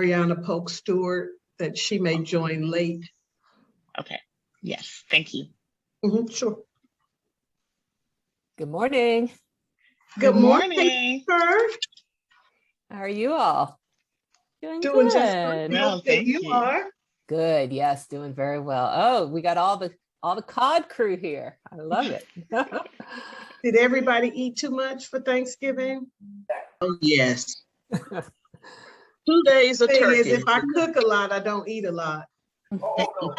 Brianna Polk Stewart that she may join late. Okay. Yes. Thank you. Sure. Good morning. Good morning. How are you all? Doing good. Just fine. Well, thank you. Are. Good. Yes, doing very well. Oh, we got all the COD crew here. I love it. Did everybody eat too much for Thanksgiving? Oh, yes. 2 days of Thing turkey. is, if I cook a lot, I don't eat a lot. Hello.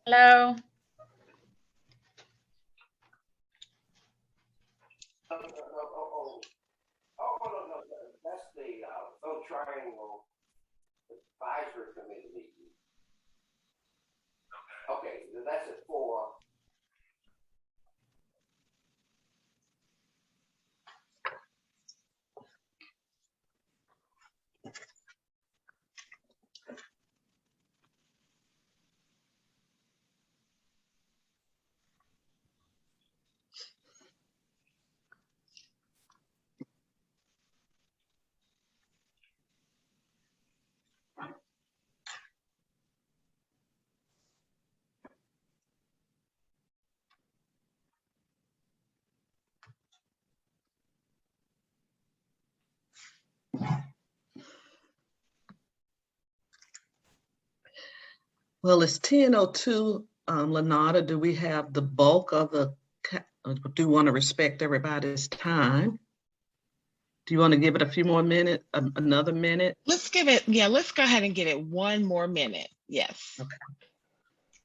No. That's the Phil Triangle Advisory Committee meeting. Okay, that's at 4. Well, it's 10:02. Lenata, do we have the bulk of the, do you want to respect everybody's time? Do you want to give it a few more minutes, another minute? Let's give it, let's go ahead and give it 1 more minute. Yes. Okay.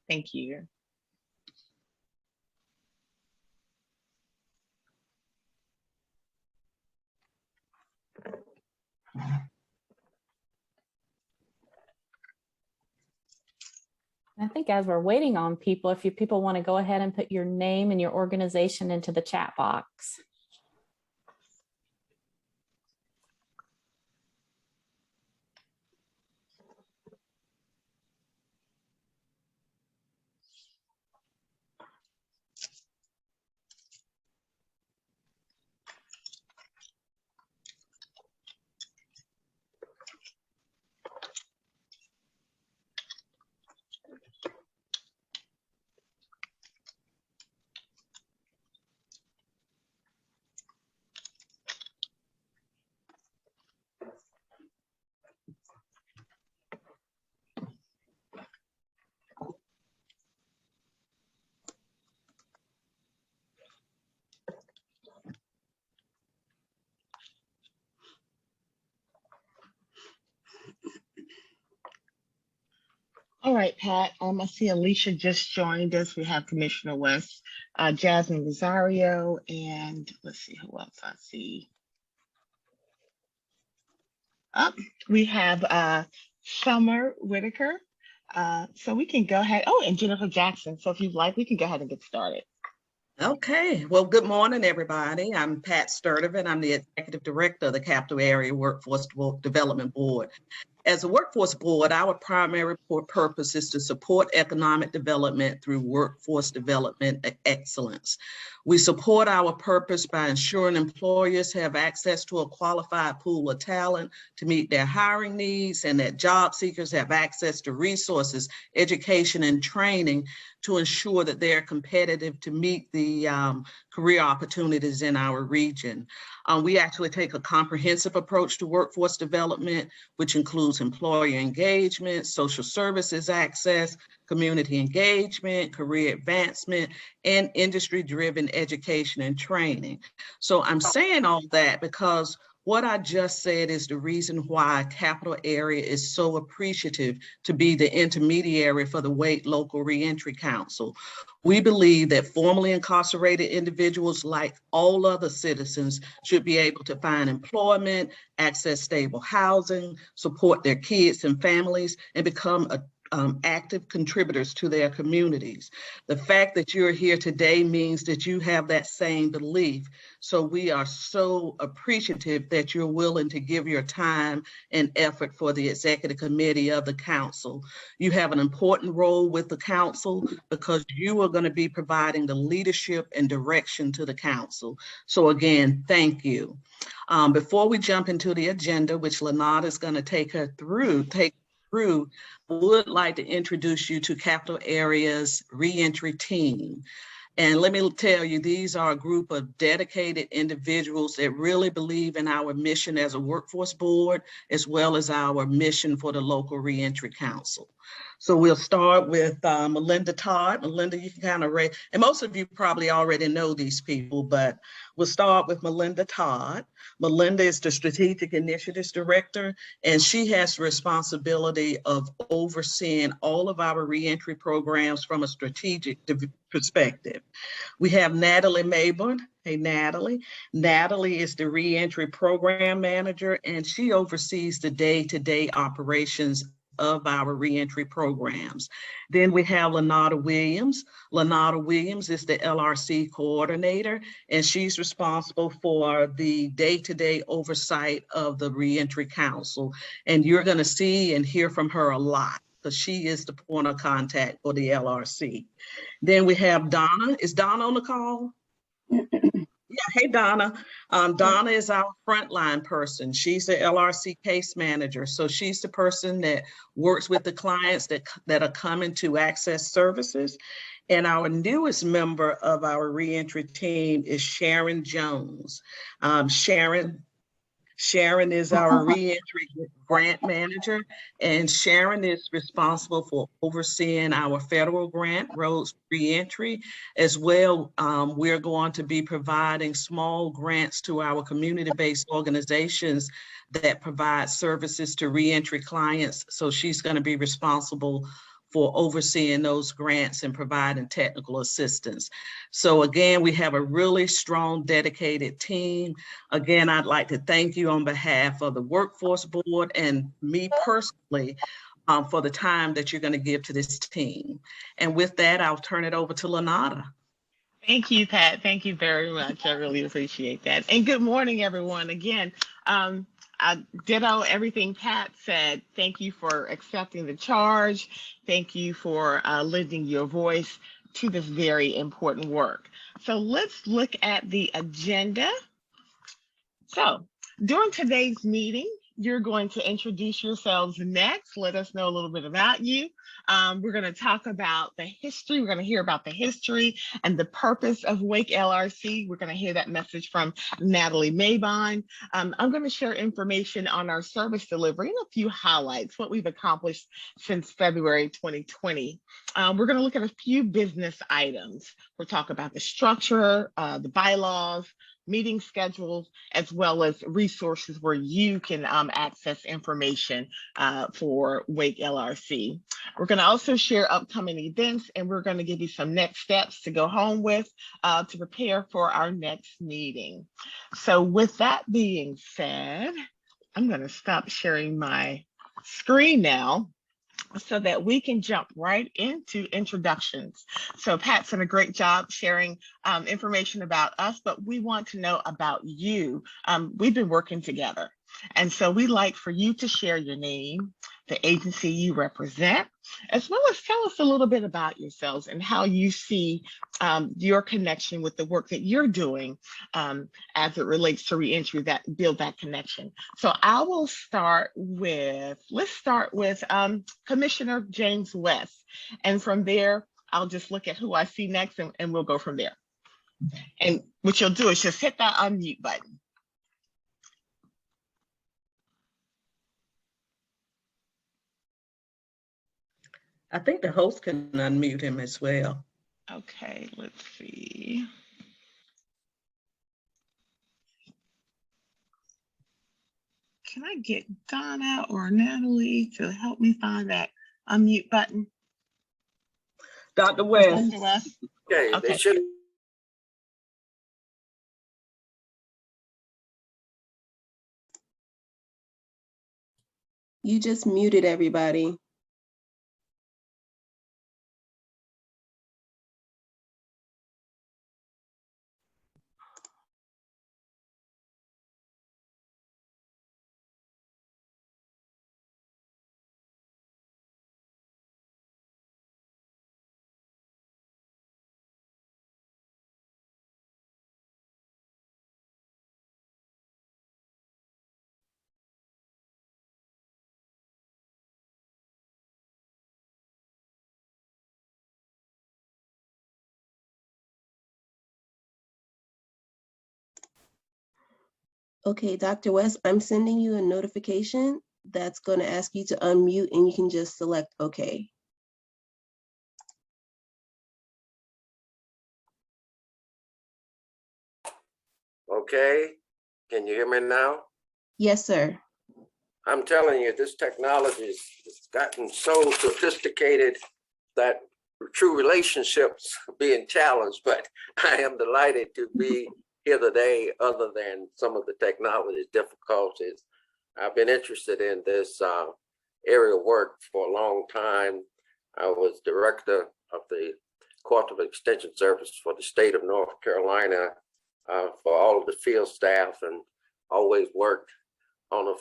Thank you. I think as we're waiting on people, if you people want to go ahead and put your name and your organization into the chat box. All right, Pat. I see Alicia just joined us. We have Commissioner West, Jasmine Rosario, and let's see who else I see. We have Summer Whitaker. So we can go ahead. Oh, and Jennifer Jackson. So if you'd like, we can go ahead and get started. Okay, well, good morning, everybody. I'm Pat Sturdivant. I'm the Executive Director of the Capital Area Workforce Development Board. As a workforce board, our primary purpose is to support economic development through workforce development excellence. We support our purpose by ensuring employers have access to a qualified pool of talent to meet their hiring needs, and that job seekers have access to resources, education, and training to ensure that they're competitive to meet the career opportunities in our region. We actually take a comprehensive approach to workforce development, which includes employer engagement, social services access, community engagement, career advancement, and industry-driven education and training. So I'm saying all that because what I just said is the reason why Capital Area is so appreciative to be the intermediary for the Wade Local Reentry Council. We believe that formerly incarcerated individuals, like all other citizens, should be able to find employment, access stable housing, support their kids and families, and become active contributors to their communities. The fact that you're here today means that you have that same belief. So we are so appreciative that you're willing to give your time and effort for the executive committee of the council. You have an important role with the council because you are going to be providing the leadership and direction to the council. So again, thank you. Before we jump into the agenda, which Lenata is going to take through, I would like to introduce you to Capital Area's reentry team. And let me tell you, these are a group of dedicated individuals that really believe in our mission as a workforce board, as well as our mission for the local reentry council. So we'll start with Melinda Todd. Melinda, you can kind of raise, and most of you probably already know these people, but we'll start with Melinda Todd. Melinda is the Strategic Initiatives Director, and she has the responsibility of overseeing all of our reentry programs from a strategic perspective. We have Natalie Mayburn. Hey, Natalie. Natalie is the reentry program manager, and she oversees the day-to-day operations of our reentry programs. Then we have Lenata Williams. Lenata Williams is the LRC coordinator, and she's responsible for the day-to-day oversight of the reentry council. And you're going to see and hear from her a lot because she is the point of contact for the LRC. Then we have Donna. Is Donna on the call? Yeah, hey, Donna. Donna is our frontline person. She's the LRC case manager. So she's the person that works with the clients that are coming to access services. And our newest member of our reentry team is Sharon Jones. Sharon is our reentry grant manager, and Sharon is responsible for overseeing our federal grant, Roads Reentry, as well. We're going to be providing small grants to our community-based organizations that provide services to reentry clients. So she's going to be responsible for overseeing those grants and providing technical assistance. So again, we have a really strong, dedicated team. Again, I'd like to thank you on behalf of the Workforce Board and me personally for the time that you're going to give to this team. And with that, I'll turn it over to Lenata. Thank you, Pat. Thank you very much. I really appreciate that. And good morning, everyone. Again, I ditto everything Pat said. Thank you for accepting the charge. Thank you for lending your voice to this very important work. So let's look at the agenda. So during today's meeting, you're going to introduce yourselves next. Let us know a little bit about you. We're going to talk about the history. We're going to hear about the history and the purpose of Wake LRC. We're going to hear that message from Natalie Mayburn. I'm going to share information on our service delivery and a few highlights, what we've accomplished since February 2020. We're going to look at a few business items. We'll talk about the structure, the bylaws, meeting schedules, as well as resources where you can access information for Wake LRC. We're going to also share upcoming events, and we're going to give you some next steps to go home with to prepare for our next meeting. So with that being said, I'm going to stop sharing my screen now so that we can jump right into introductions. So Pat's done a great job sharing information about us, but we want to know about you. We've been working together. And so we'd like for you to share your name, the agency you represent, as well as tell us a little bit about yourselves and how you see your connection with the work that you're doing as it relates to reentry, that build that connection. So I will start with, let's start with Commissioner James West. And from there, I'll just look at who I see next and we'll go from there. And what you'll do is just hit that unmute button. I think the host can unmute him as well. Okay, let's see. Can I get Donna or Natalie to help me find that unmute button? Dr. West. Dr. West? Okay, Okay. they should. You just muted everybody. Okay, Dr. West, I'm sending you a notification that's going to ask you to unmute, and you can just select OK. Okay, can you hear me now? Yes, sir. I'm telling you, this technology has gotten so sophisticated that true relationships are being challenged, but I am delighted to be here today other than some of the technology difficulties. I've been interested in this area of work for a long time. I was director of the Cooperative Extension Service for the state of North Carolina for all of the field staff, and always worked on a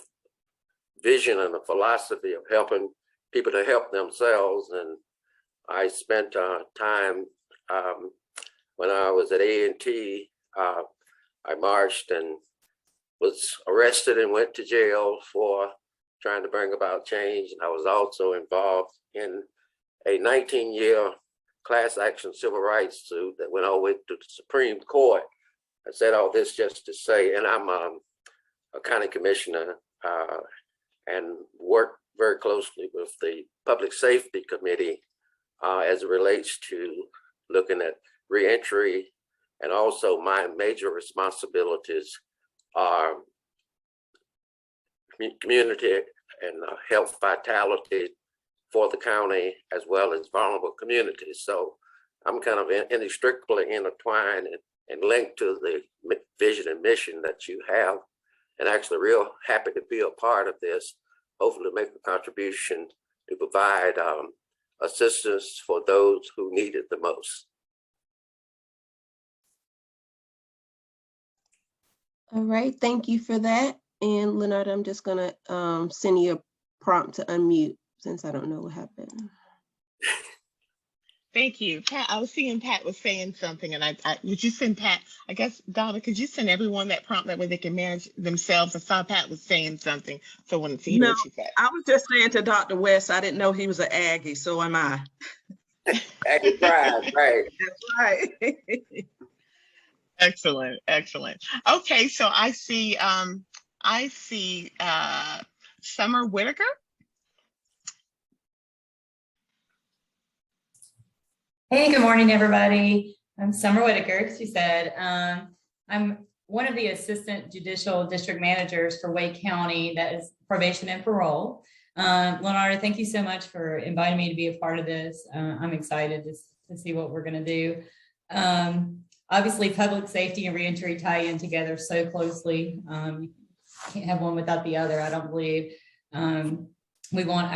vision and a philosophy of helping people to help themselves. And I spent time when I was at A&T. I marched and was arrested and went to jail for trying to bring about change. And I was also involved in a 19-year class action civil rights suit that went all the way to the Supreme Court. I said all this just to say, and I'm a county commissioner and work very closely with the Public Safety Committee as it relates to looking at reentry. And also my major responsibilities are community and health vitality for the county, as well as vulnerable communities. So I'm kind of inextricably intertwined and linked to the vision and mission that you have, and actually real happy to be a part of this, hopefully make a contribution to provide assistance for those who need it the most. All right, thank you for that. And Leonard, I'm just gonna send you a prompt to unmute since I don't know what happened. Thank you, Pat. I was seeing Pat was saying something, and I would you send Pat? I guess Donna, could you send everyone that prompt that way they can manage themselves? I saw Pat was saying something, so I wanted to hear No, what she said. I was just saying to Dr. West, I didn't know he was an Aggie, so am I. Aggie Pride, right? That's right. Excellent, excellent. Okay, so I see Summer Whitaker. Hey, good morning, everybody. I'm Summer Whitaker, as you said. I'm one of the assistant judicial district managers for Wake County, that is probation and parole. Leonardo, thank you so much for inviting me to be a part of this. I'm excited to see what we're going to do. Obviously, public safety and reentry tie in together so closely. You can't have one without the other, I don't believe. We want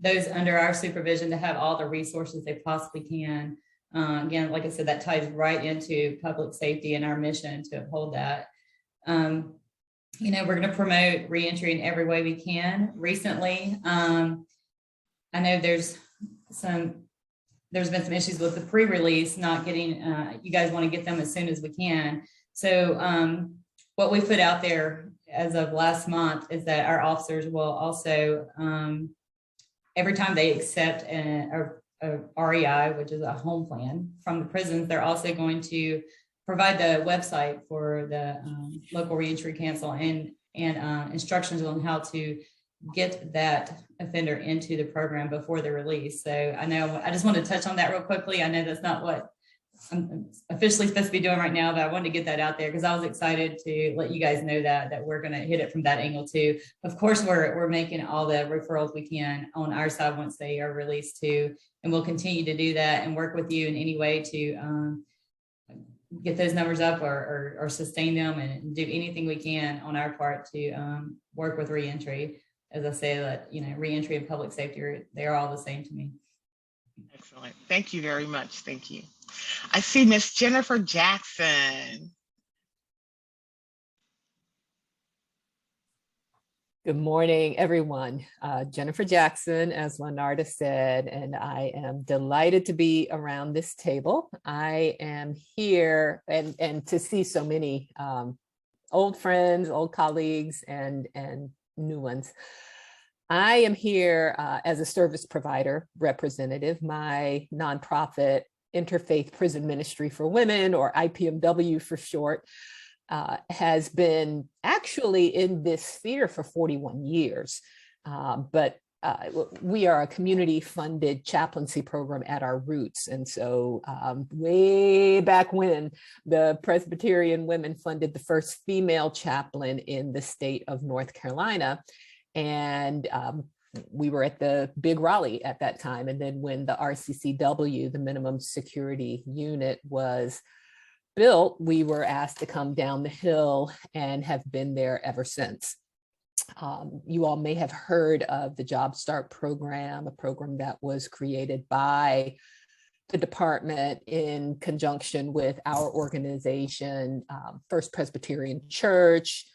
those under our supervision to have all the resources they possibly can. Again, like I said, that ties right into public safety and our mission to uphold that. You know, we're going to promote reentry in every way we can. Recently, I know there's been some issues with the pre-release, not getting, you guys want to get them as soon as we can. So what we put out there as of last month is that our officers will also, every time they accept a REI, which is a home plan from the prisons, they're also going to provide the website for the local reentry council and instructions on how to get that offender into the program before the release. So I know I just want to touch on that real quickly. I know that's not what I'm officially supposed to be doing right now, but I wanted to get that out there because I was excited to let you guys know that we're going to hit it from that angle too. Of course, we're making all the referrals we can on our side once they are released too, and we'll continue to do that and work with you in any way to get those numbers up or sustain them and do anything we can on our part to work with reentry. As I say, that, you know, reentry and public safety, they're all the same to me. Excellent. Thank you very much. Thank you. I see Miss Jennifer Jackson. Good morning, everyone. Jennifer Jackson, as Leonardo said, and I am delighted to be around this table. I am here and to see so many old friends, old colleagues, and new ones. I am here as a service provider representative. My nonprofit, Interfaith Prison Ministry for Women, or IPMW for short, has been actually in this sphere for 41 years. But we are a community-funded chaplaincy program at our roots. And so way back when, the Presbyterian women funded the first female chaplain in the state of North Carolina. And we were at the Big Raleigh at that time. And then when the RCCW, the minimum security unit, was built, we were asked to come down the hill and have been there ever since. You all may have heard of the Job Start program, a program that was created by the department in conjunction with our organization, First Presbyterian Church,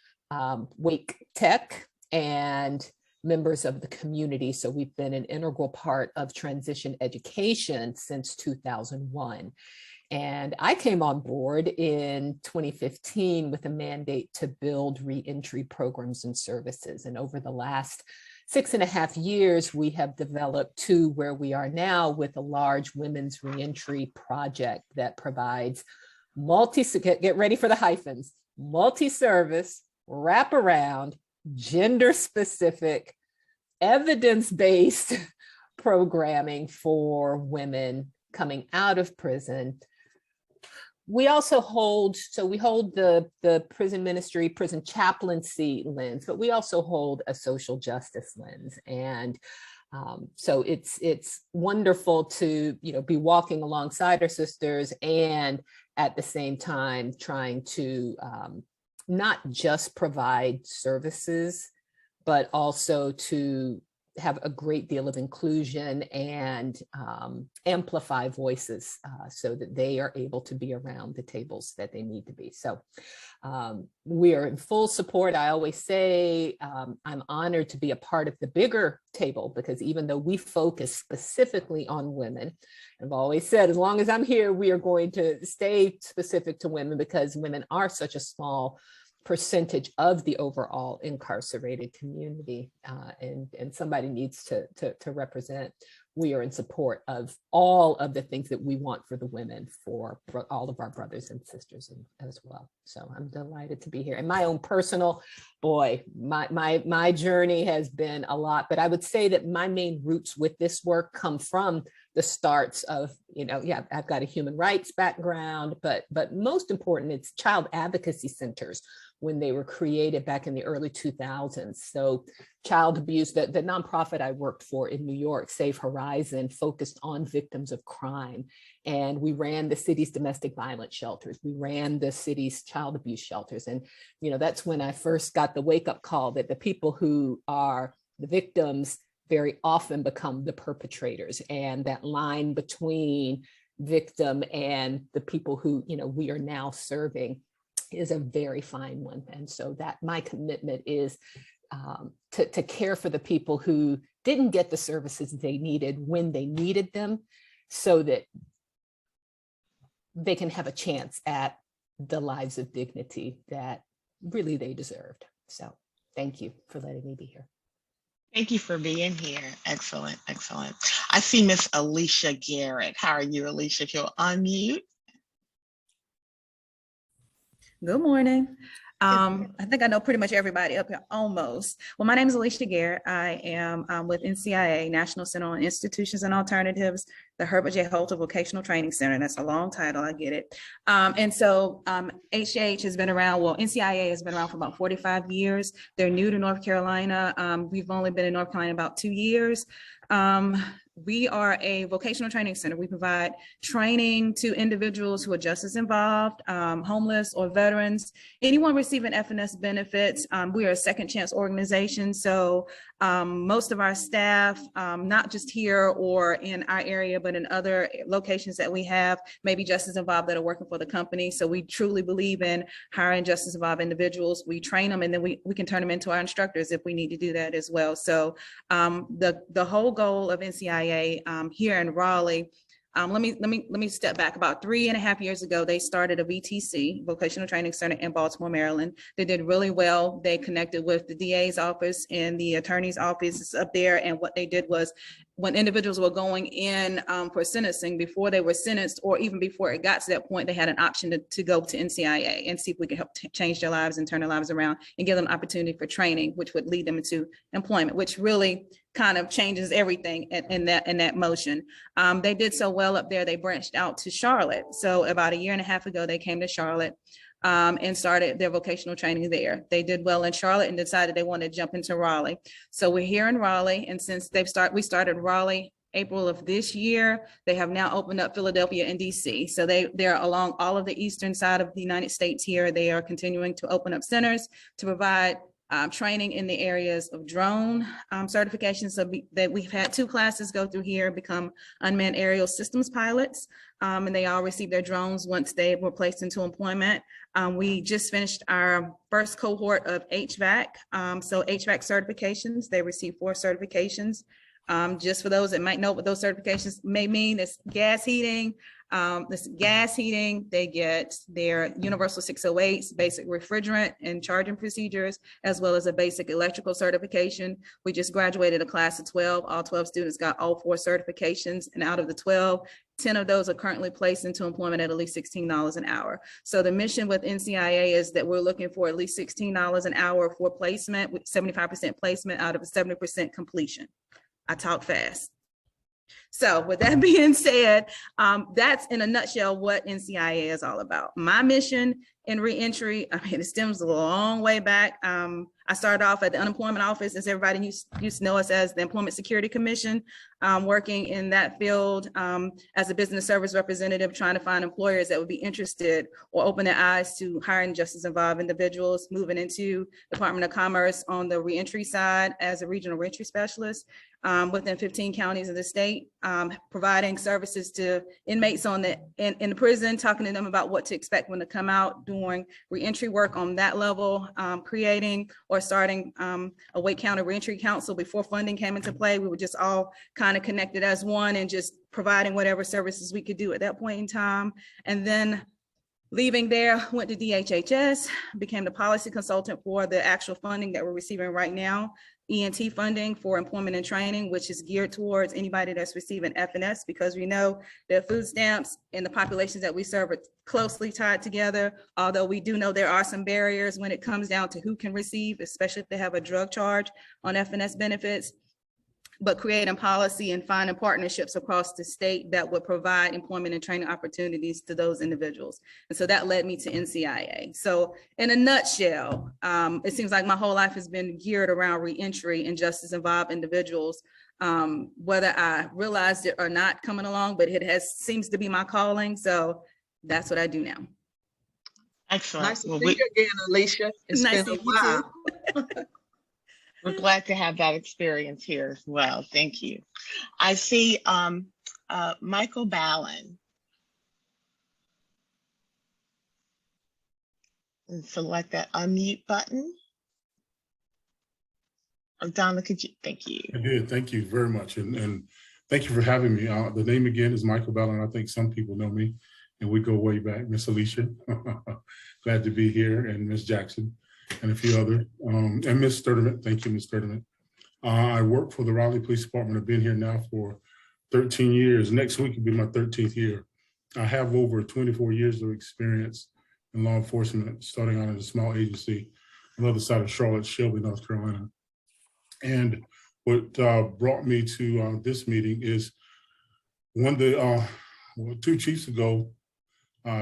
Wake Tech, and members of the community. So we've been an integral part of transition education since 2001. And I came on board in 2015 with a mandate to build reentry programs and services. And over the last 6.5 years, we have developed to where we are now with a large women's reentry project that provides get ready for the hyphens, multi-service, wraparound, gender-specific, evidence-based programming for women coming out of prison. We also hold the prison ministry, prison chaplaincy lens, but we also hold a social justice lens. And so it's wonderful to be walking alongside our sisters and at the same time trying to not just provide services, but also to have a great deal of inclusion and amplify voices so that they are able to be around the tables that they need to be. So we are in full support. I always say I'm honored to be a part of the bigger table, because even though we focus specifically on women, I've always said, as long as I'm here, we are going to stay specific to women, because women are such a small percentage of the overall incarcerated community, and somebody needs to represent. We are in support of all of the things that we want for the women, for all of our brothers and sisters as well. So I'm delighted to be here. And my own personal, my journey has been a lot, but I would say that my main roots with this work come from the starts of, I've got a human rights background, but most important, it's child advocacy centers when they were created back in the early 2000s. So child abuse, the nonprofit I worked for in New York, Save Horizon, focused on victims of crime. And we ran the city's domestic violence shelters. We ran the city's child abuse shelters. And, that's when I first got the wake-up call that the people who are the victims very often become the perpetrators. And that line between victim and the people who, we are now serving is a very fine one. And so that my commitment is to care for the people who didn't get the services they needed when they needed them, so that they can have a chance at the lives of dignity that really they deserved. So thank you for letting me be here. Thank you for being here. Excellent, excellent. I see Miss Alicia Garrett. How are you, Alicia? If you'll unmute. Good morning. I think I know pretty much everybody up here, almost. Well, my name is Alicia Garrett. I am with NCIA, National Center on Institutions and Alternatives, the Herbert J. Holter Vocational Training Center. That's a long title, I get it. And so HJH has been around, NCIA has been around for about 45 years. They're new to North Carolina. We've only been in North Carolina about 2 years. We are a vocational training center. We provide training to individuals who are justice involved, homeless or veterans, anyone receiving FNS benefits. We are a second chance organization. So most of our staff, not just here or in our area, but in other locations that we have, maybe justice involved that are working for the company. So we truly believe in hiring justice involved individuals. We train them, and then we can turn them into our instructors if we need to do that as well. So the whole goal of NCIA here in Raleigh Let me step back. About 3.5 years ago, they started a VTC, Vocational Training Center in Baltimore, Maryland. They did really well. They connected with the DA's office and the attorney's office up there. And what they did was, when individuals were going in for sentencing, before they were sentenced, or even before it got to that point, they had an option to go to NCIA and see if we could help change their lives and turn their lives around and give them an opportunity for training, which would lead them into employment, which really kind of changes everything in that motion. They did so well up there, they branched out to Charlotte. So about 1.5 years ago, they came to Charlotte and started their vocational training there. They did well in Charlotte and decided they wanted to jump into Raleigh. So we're here in Raleigh, and since we started Raleigh April of this year, they have now opened up Philadelphia and DC. So they're along all of the eastern side of the United States here. They are continuing to open up centers to provide training in the areas of drone certifications. So that we've had 2 classes go through here, become unmanned aerial systems pilots, and they all received their drones once they were placed into employment. We just finished our first cohort of HVAC. So HVAC certifications, they received 4 certifications. Just for those that might know what those certifications may mean, it's gas heating. They get their Universal 608s, basic refrigerant and charging procedures, as well as a basic electrical certification. We just graduated a class of 12. All 12 students got all 4 certifications, and out of the 12, 10 of those are currently placed into employment at least $16 an hour. So the mission with NCIA is that we're looking for at least $16 an hour for placement, with 75% placement out of a 70% completion. I talk fast. So with that being said, that's in a nutshell what NCIA is all about. My mission in reentry, I mean, it stems a long way back. I started off at the unemployment office, as everybody used to know us as the Employment Security Commission, working in that field as a business service representative, trying to find employers that would be interested or open their eyes to hiring justice involved individuals, moving into Department of Commerce on the reentry side as a regional reentry specialist within 15 counties of the state, providing services to inmates in the prison, talking to them about what to expect when they come out, doing reentry work on that level, creating or starting a Wake County Reentry Council. Before funding came into play, we were just all kind of connected as one and just providing whatever services we could do at that point in time. And then leaving there, went to DHHS, became the policy consultant for the actual funding that we're receiving right now, ENT funding for employment and training, which is geared towards anybody that's receiving FNS, because we know that food stamps and the populations that we serve are closely tied together. Although we do know there are some barriers when it comes down to who can receive, especially if they have a drug charge on FNS benefits. But creating policy and finding partnerships across the state that would provide employment and training opportunities to those individuals. And so that led me to NCIA. So in a nutshell, it seems like my whole life has been geared around reentry and justice involved individuals, whether I realized it or not coming along, but it seems to be my calling. So that's what I do now. Excellent. Nice to see you again, Alicia. It's Nice been a to meet you while. We're glad to have that experience here as well. Thank you. I see Michael Ballin. And select that unmute button. Oh, Donna, could you? Thank you. I did. Thank you very much. And thank you for having me. The name again is Michael Ballin. I think some people know me, and we go way back. Miss Alicia, glad to be here, and Miss Jackson, and a few others, and Ms. Sturdivant. Thank you, Ms. Sturdivant. I work for the Raleigh Police Department. I've been here now for 13 years. Next week will be my 13th year. I have over 24 years of experience in law enforcement, starting out in a small agency on the other side of Charlotte, Shelby, North Carolina. And what brought me to this meeting is 2 chiefs ago,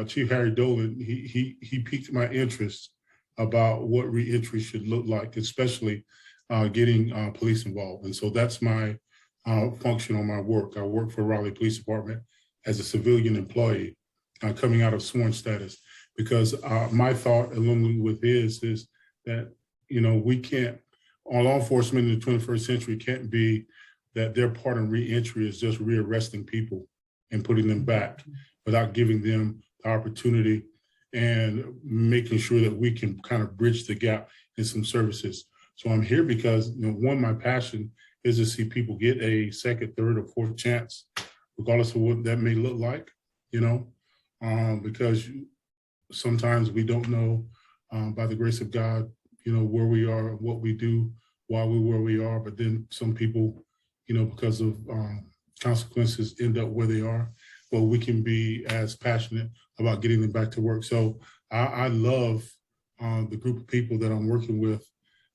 Chief Harry Dolan, he piqued my interest about what reentry should look like, especially getting police involved. And so that's my function on my work. I work for Raleigh Police Department as a civilian employee coming out of sworn status, because my thought along with his is that, we can't, law enforcement in the 21st century can't be that their part in reentry is just rearresting people and putting them back without giving them the opportunity and making sure that we can kind of bridge the gap in some services. So I'm here because, one, my passion is to see people get a second, third, or fourth chance regardless of what that may look like, because sometimes we don't know, by the grace of God, where we are, what we do, why we're where we are. But then some people, because of consequences, end up where they are. But we can be as passionate about getting them back to work. So I love the group of people that I'm working with.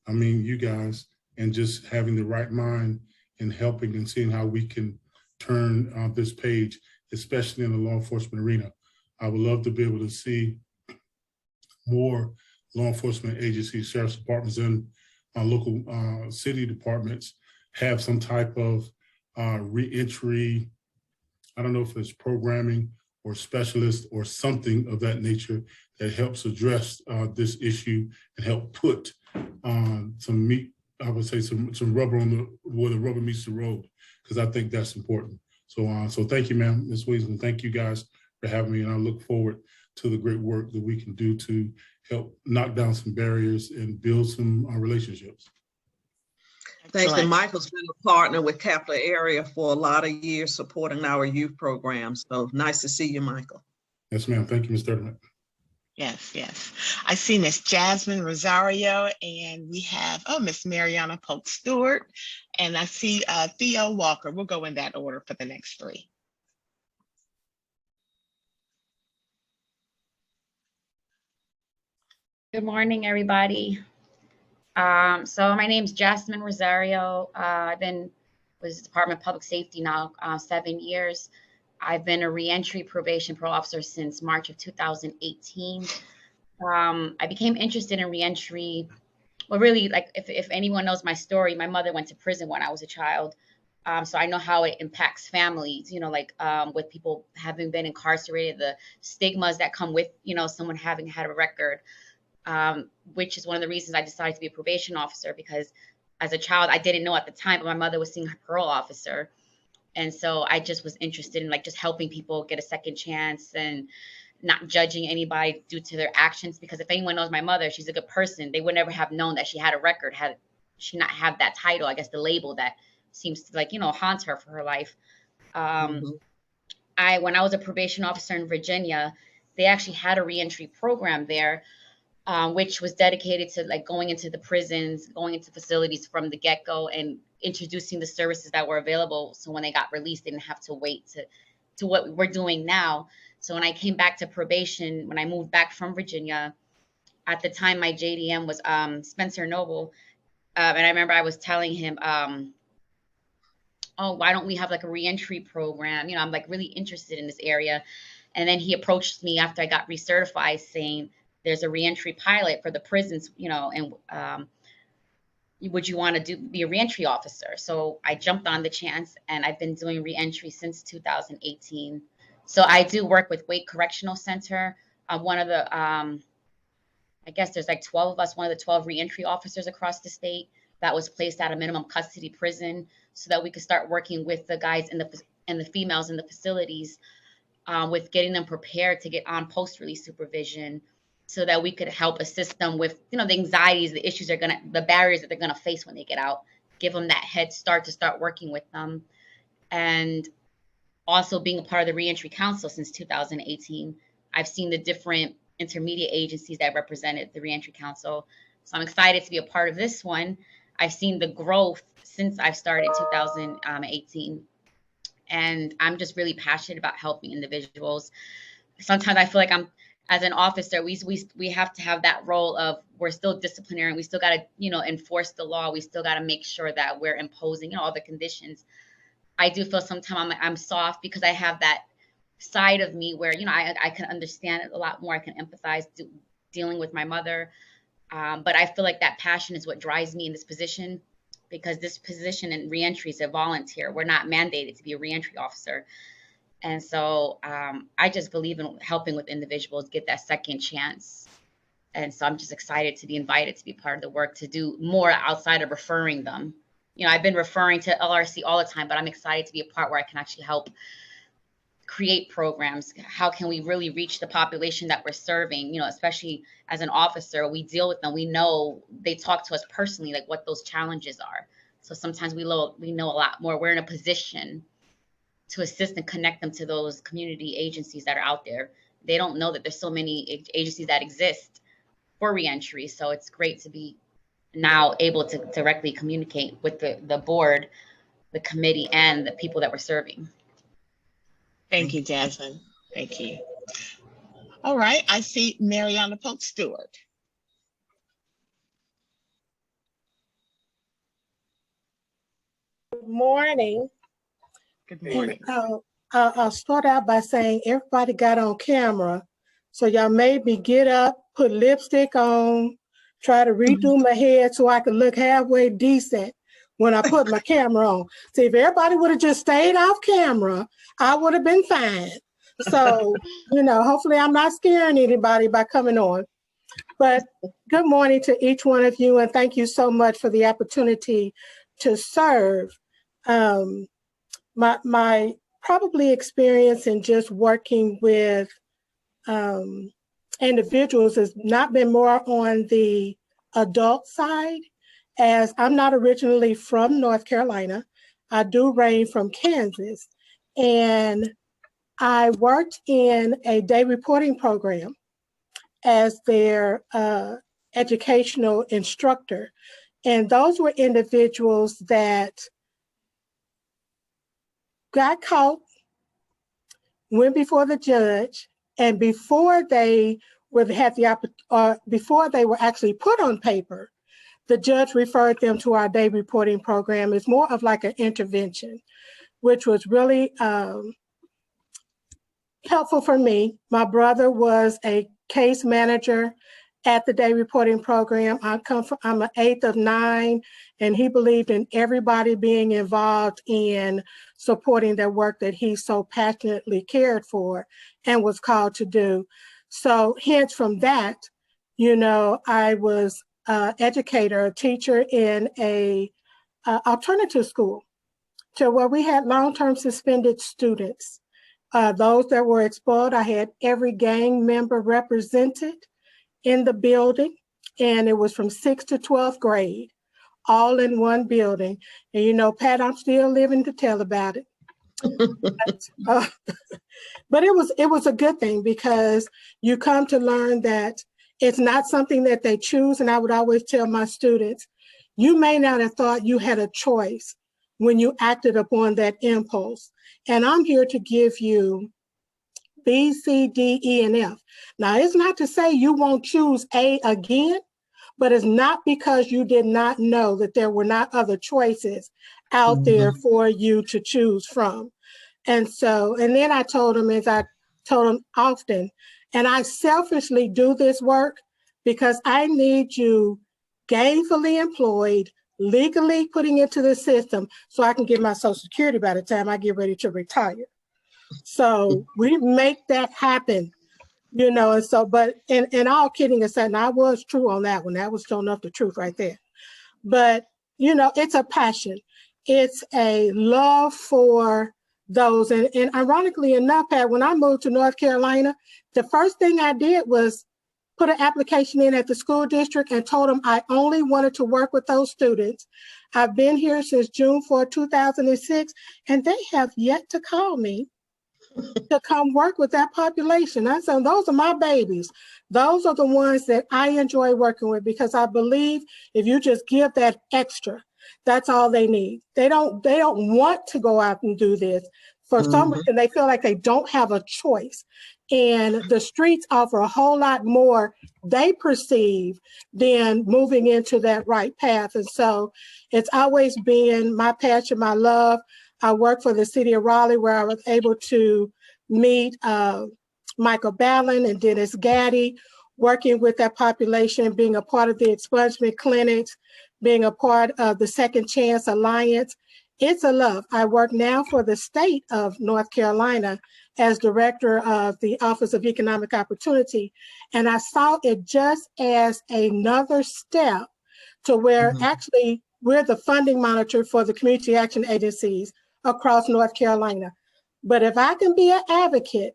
I mean, you guys, and just having the right mind and helping and seeing how we can turn this page, especially in the law enforcement arena. I would love to be able to see more law enforcement agencies, sheriff's departments, and local city departments have some type of reentry. I don't know if it's programming or specialist or something of that nature that helps address this issue and help put some meat, I would say some rubber on where the rubber meets the road, because I think that's important. So thank you, ma'am, Ms. Weasley. Thank you guys for having me, and I look forward to the great work that we can do to help knock down some barriers and build some relationships. Thanks. And Excellent. Michael's been a partner with Capital Area for a lot of years supporting our youth programs. So nice to see you, Michael. Yes, ma'am. Thank you, Ms. Sturdivant. Yes, yes. I see Miss Jasmine Rosario, and we have, Miss Mariana Polk Stewart, and I see Theo Walker. We'll go in that order for the next three. Good morning, everybody. So my name's Jasmine Rosario. I've been with the Department of Public Safety now 7 years. I've been a reentry probation parole officer since March of 2018. I became interested in reentry. Well, really, like if anyone knows my story, my mother went to prison when I was a child. So I know how it impacts families, with people having been incarcerated, the stigmas that come with, someone having had a record. Which is one of the reasons I decided to be a probation officer, because as a child, I didn't know at the time, but my mother was seeing her parole officer. And so I just was interested in just helping people get a second chance and not judging anybody due to their actions. Because if anyone knows my mother, she's a good person. They would never have known that she had a record, had she not have that title, I guess the label that seems to haunt her for her life. When I was a probation officer in Virginia, they actually had a reentry program there. Which was dedicated to going into the prisons, going into facilities from the get-go and introducing the services that were available. So when they got released, they didn't have to wait to what we're doing now. So when I came back to probation, when I moved back from Virginia, at the time my JDM was Spencer Noble. And I remember I was telling him, oh, why don't we have a reentry program? I'm really interested in this area. And then he approached me after I got recertified saying, there's a reentry pilot for the prisons, and would you want to be a reentry officer? So I jumped on the chance, and I've been doing reentry since 2018. So I do work with Wake Correctional Center. I'm one of the, I guess there's 12 of us, one of the 12 reentry officers across the state that was placed at a minimum custody prison so that we could start working with the guys and the females in the facilities with getting them prepared to get on post-release supervision, so that we could help assist them with, the anxieties, the issues the barriers that they're gonna face when they get out, give them that head start to start working with them. And also being a part of the Reentry Council since 2018, I've seen the different intermediate agencies that represented the Reentry Council. So I'm excited to be a part of this one. I've seen the growth since I've started 2018. And I'm just really passionate about helping individuals. Sometimes I feel like as an officer, we have to have that role of we're still disciplinary. We still got to, enforce the law. We still got to make sure that we're imposing, all the conditions. I do feel sometimes I'm soft because I have that side of me where, I can understand it a lot more. I can empathize dealing with my mother. But I feel like that passion is what drives me in this position, because this position in reentry is a volunteer. We're not mandated to be a reentry officer. And so I just believe in helping with individuals get that second chance. And so I'm just excited to be invited to be part of the work, to do more outside of referring them. I've been referring to LRC all the time, but I'm excited to be a part where I can actually help create programs. How can we really reach the population that we're serving? Especially as an officer, we deal with them. We know they talk to us personally, what those challenges are. So sometimes we know a lot more. We're in a position to assist and connect them to those community agencies that are out there. They don't know that there's so many agencies that exist for reentry. So it's great to be now able to directly communicate with the board, the committee, and the people that we're serving. Thank you, Jasmine. Thank you. All right, I see Mariana Polk Stewart. Good morning. Good morning. I'll start out by saying everybody got on camera. So y'all made me get up, put lipstick on, try to redo my head so I could look halfway decent when I put my camera on. See, if everybody would have just stayed off camera, I would have been fine. So, hopefully I'm not scaring anybody by coming on. But good morning to each one of you, and thank you so much for the opportunity to serve. My probably experience in just working with individuals has not been more on the adult side, as I'm not originally from North Carolina. I do reign from Kansas, and I worked in a day reporting program as their educational instructor. And those were individuals that got caught, went before the judge, and before they were actually put on paper, the judge referred them to our day reporting program. It's more of like an intervention, which was really helpful for me. My brother was a case manager at the day reporting program. I'm an 8th of 9, and he believed in everybody being involved in supporting their work that he so passionately cared for and was called to do. So hence from that, I was an educator, a teacher in a alternative school to where we had long-term suspended students. Those that were expelled, I had every gang member represented in the building, and it was from 6th to 12th grade, all in one building. And Pat, I'm still living to tell about it. But it was a good thing, because you come to learn that it's not something that they choose. And I would always tell my students, you may not have thought you had a choice when you acted upon that impulse. And I'm here to give you B, C, D, E, and F. Now, it's not to say you won't choose A again, but it's not because you did not know that there were not other choices out there for you to choose from. And then I told them, as I told them often, and I selfishly do this work because I need you gainfully employed, legally putting into the system so I can get my Social Security by the time I get ready to retire. So we make that happen, and so, but in all kidding aside, and I was true on that one. That was showing up the truth right there. But, it's a passion. It's a love for those. And ironically enough, Pat, when I moved to North Carolina, the first thing I did was put an application in at the school district and told them I only wanted to work with those students. I've been here since June 4, 2006, and they have yet to call me to come work with that population. I said, those are my babies. Those are the ones that I enjoy working with, because I believe if you just give that extra, that's all they need. They don't want to go out and do this. For some reason, they feel like they don't have a choice. And the streets offer a whole lot more, they perceive, than moving into that right path. And so it's always been my passion, my love. I work for the city of Raleigh, where I was able to meet Michael Ballin and Dennis Gaddy, working with that population, being a part of the expungement clinics, being a part of the Second Chance Alliance. It's a love. I work now for the state of North Carolina as director of the Office of Economic Opportunity. And I saw it just as another step to where actually we're the funding monitor for the community action agencies across North Carolina. But if I can be an advocate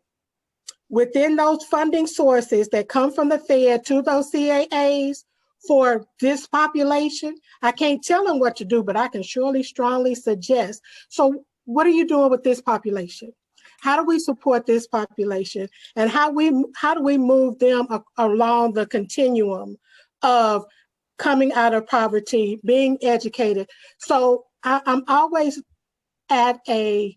within those funding sources that come from the Fed to those CAAs for this population, I can't tell them what to do, but I can surely strongly suggest. So what are you doing with this population? How do we support this population? And how do we move them along the continuum of coming out of poverty, being educated? So I'm always at a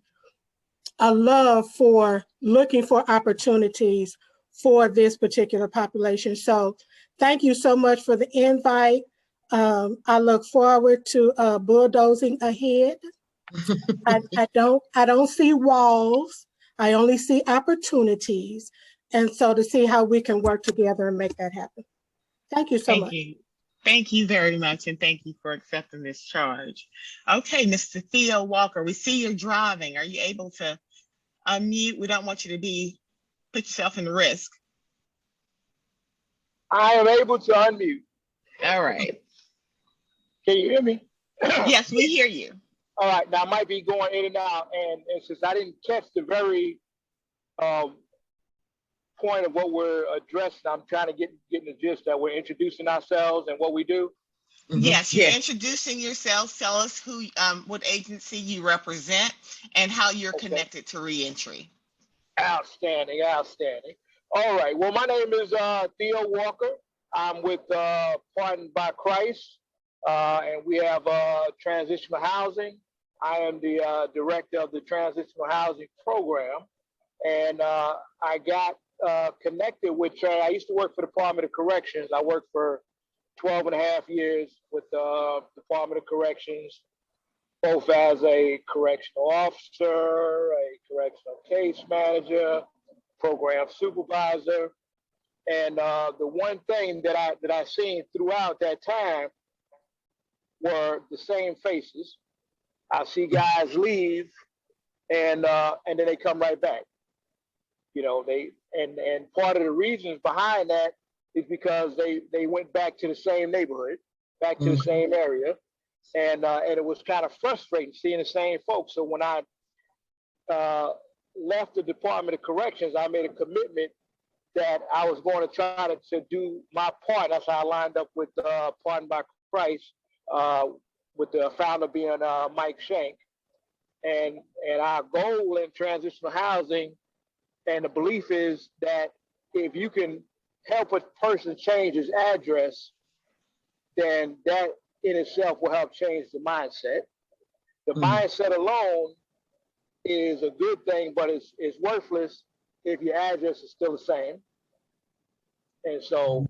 love for looking for opportunities for this particular population. So thank you so much for the invite. I look forward to bulldozing ahead. I don't see walls. I only see opportunities. And so to see how we can work together and make that happen. Thank you so much. Thank you. Thank you very much. And thank you for accepting this charge. Okay, Mr. Theo Walker, we see you're driving. Are you able to unmute? We don't want you to put yourself in risk. I am able to unmute. All right. Can you hear me? Yes, we hear you. All right. Now I might be going in and out, and since I didn't catch the very point of what we're addressing, I'm trying to get the gist that we're introducing ourselves and what we do. Yes, you're introducing yourself. Tell us who, what agency you represent, and how you're connected to reentry. Outstanding, outstanding. All right. Well, my name is Theo Walker. I'm with Pardoned by Christ, and we have transitional housing. I am the director of the transitional housing program, and I got connected with, I used to work for the Department of Corrections. I worked for 12 and a half years with the Department of Corrections, both as a correctional officer, a correctional case manager, program supervisor. And the one thing that I seen throughout that time were the same faces. I see guys leave and then they come right back. You know, and part of the reasons behind that is because they went back to the same neighborhood, back to the same area, and it was kind of frustrating seeing the same folks. So when I left the Department of Corrections, I made a commitment that I was going to try to do my part. That's how I lined up with Pardoned by Christ, with the founder being Mike Shank, and our goal in transitional housing. And the belief is that if you can help a person change his address, then that in itself will help change the mindset. The mindset alone is a good thing, but it's worthless if your address is still the same. And so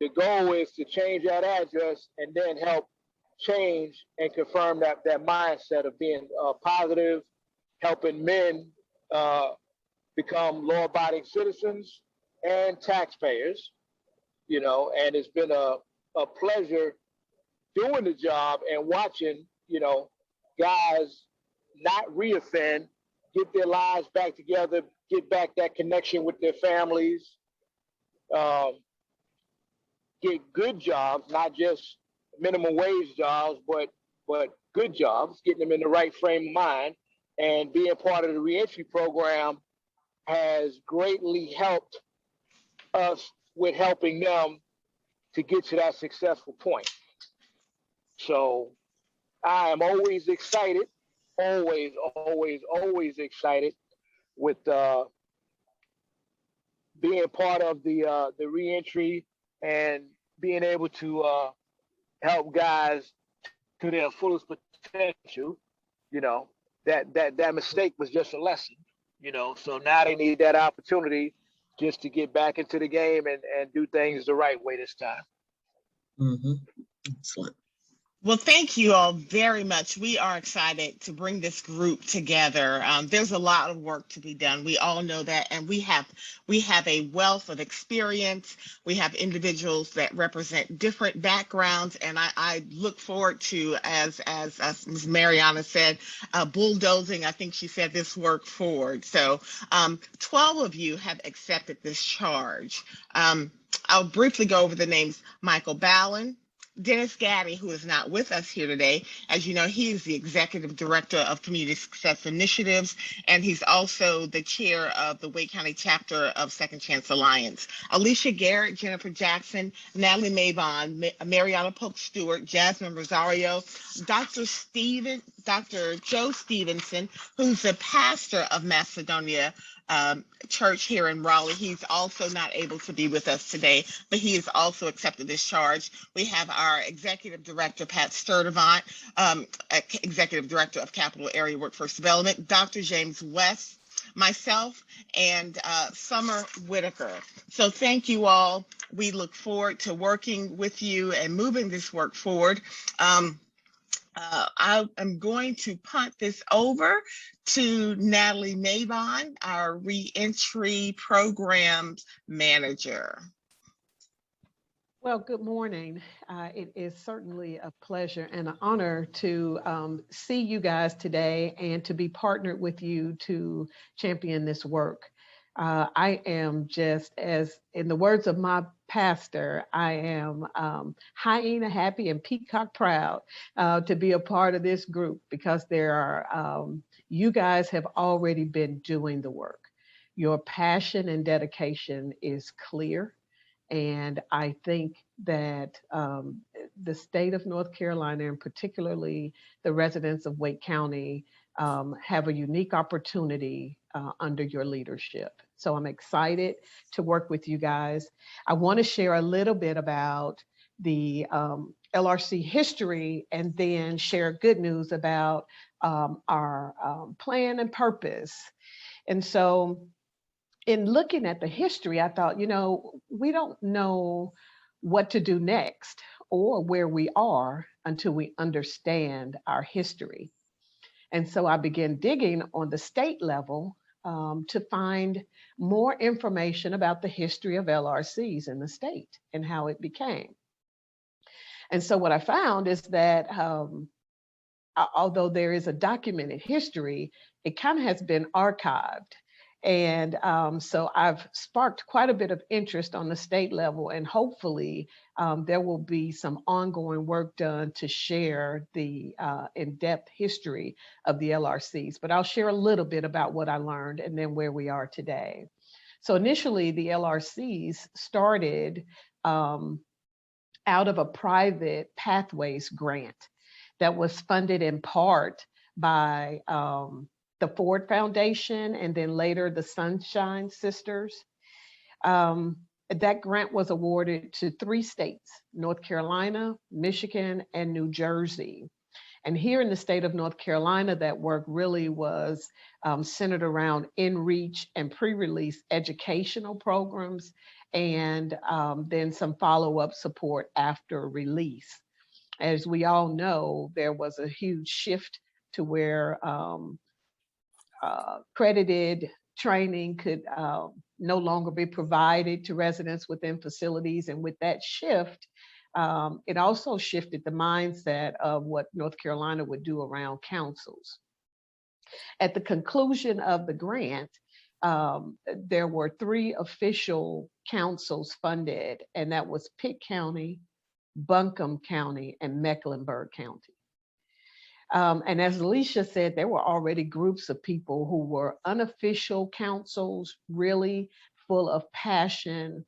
the goal is to change that address and then help change and confirm that mindset of being positive, helping men become law-abiding citizens and taxpayers, you know. And it's been a pleasure doing the job and watching, you know, guys not reoffend, get their lives back together, get back that connection with their families, get good jobs, not just minimum wage jobs, but good jobs, getting them in the right frame of mind. And being part of the reentry program has greatly helped us with helping them to get to that successful point. So I am always excited, always excited with being part of the reentry and being able to help guys to their fullest potential. You know, that mistake was just a lesson, you know, so now they need that opportunity just to get back into the game and do things the right way this time. Excellent. Well, thank you all very much. We are excited to bring this group together. There's a lot of work to be done. We all know that, and we have a wealth of experience. We have individuals that represent different backgrounds, and I look forward to, as Ms. Mariana said, bulldozing. I think she said this work forward. So 12 of you have accepted this charge. I'll briefly go over the names: Michael Ballin, Dennis Gaddy, who is not with us here today. As you know, he is the Executive Director of Community Success Initiatives, and he's also the chair of the Wake County chapter of Second Chance Alliance. Alicia Garrett, Jennifer Jackson, Natalie Mabon, Mariana Polk Stewart, Jasmine Rosario, Dr. Joe Stevenson, who's the pastor of Macedonia Church here in Raleigh. He's also not able to be with us today, but he has also accepted this charge. We have our Executive Director, Pat Sturdivant, Executive Director of Capital Area Workforce Development, Dr. James West, myself, and Summer Whitaker. So thank you all. We look forward to working with you and moving this work forward. I am going to punt this over to Natalie Mabon, our reentry programs manager. Well, good morning. It is certainly a pleasure and an honor to see you guys today and to be partnered with you to champion this work. I am just, as in the words of my pastor, I am hyena happy and peacock proud to be a part of this group, because there are, you guys have already been doing the work. Your passion and dedication is clear. And I think that the state of North Carolina, and particularly the residents of Wake County, have a unique opportunity under your leadership. So I'm excited to work with you guys. I want to share a little bit about the LRC history, and then share good news about our plan and purpose. And so, in looking at the history, I thought, we don't know what to do next or where we are until we understand our history. And so I began digging on the state level to find more information about the history of LRCs in the state and how it became. And so what I found is that although there is a documented history, it kind of has been archived. And so I've sparked quite a bit of interest on the state level, and hopefully there will be some ongoing work done to share the in-depth history of the LRCs. But I'll share a little bit about what I learned and then where we are today. So initially, the LRCs started out of a private pathways grant that was funded in part by the Ford Foundation, and then later the Sunshine Sisters. That grant was awarded to 3 states, North Carolina, Michigan, and New Jersey. And here in the state of North Carolina, that work really was centered around in-reach and pre-release educational programs, and then some follow-up support after release. As we all know, there was a huge shift to where credited training could no longer be provided to residents within facilities. And with that shift, it also shifted the mindset of what North Carolina would do around councils. At the conclusion of the grant, there were 3 official councils funded, and that was Pitt County, Buncombe County, and Mecklenburg County. And as Alicia said, there were already groups of people who were unofficial councils, really full of passion,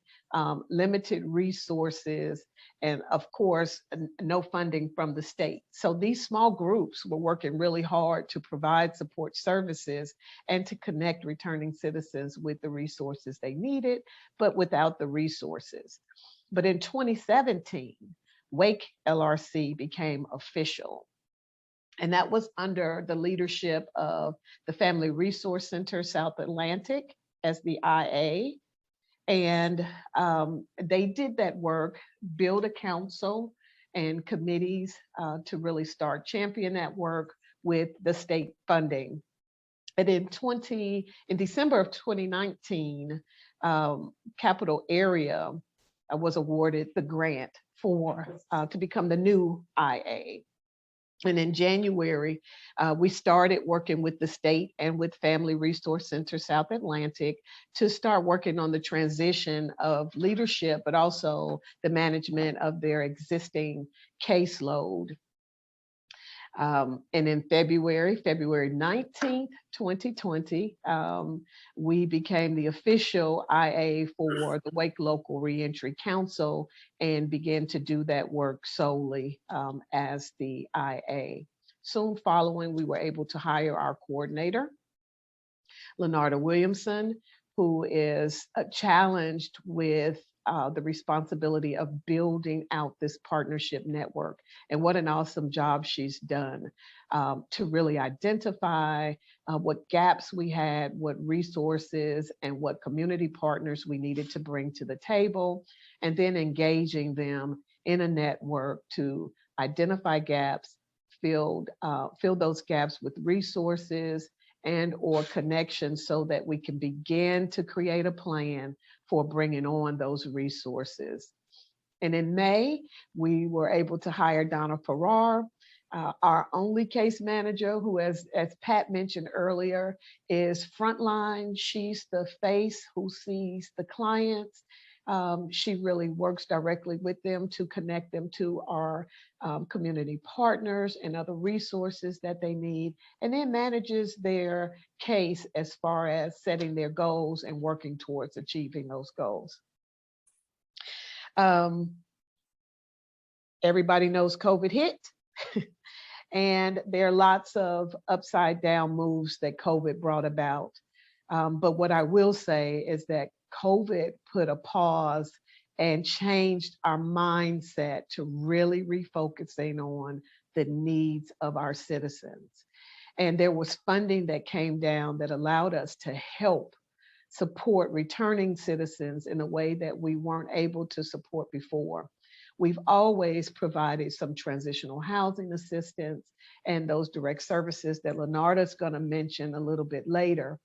limited resources, and of course, no funding from the state. So these small groups were working really hard to provide support services and to connect returning citizens with the resources they needed, but without the resources. But in 2017, Wake LRC became official. And that was under the leadership of the Family Resource Center South Atlantic as the IA. And they did that work, build a council and committees to really start champion that work with the state funding. And in December of 2019, Capital Area was awarded the grant to become the new IA. And in January, we started working with the state and with Family Resource Center South Atlantic to start working on the transition of leadership, but also the management of their existing caseload. And in February 19th, 2020, we became the official IA for the Wake Local Reentry Council and began to do that work solely as the IA. Soon following, we were able to hire our coordinator, Lenarda Williamson, who is challenged with the responsibility of building out this partnership network. And what an awesome job she's done to really identify what gaps we had, what resources and what community partners we needed to bring to the table, and then engaging them in a network to identify gaps, fill those gaps with resources and or connections so that we can begin to create a plan for bringing on those resources. And in May, we were able to hire Donna Farrar, our only case manager who, as Pat mentioned earlier, is frontline. She's the face who sees the clients. She really works directly with them to connect them to our community partners and other resources that they need, and then manages their case as far as setting their goals and working towards achieving those goals. Everybody knows COVID hit. And there are lots of upside down moves that COVID brought about. But what I will say is that COVID put a pause and changed our mindset to really refocusing on the needs of our citizens. And there was funding that came down that allowed us to help support returning citizens in a way that we weren't able to support before. We've always provided some transitional housing assistance and those direct services that Lenarda's going to mention a little bit later.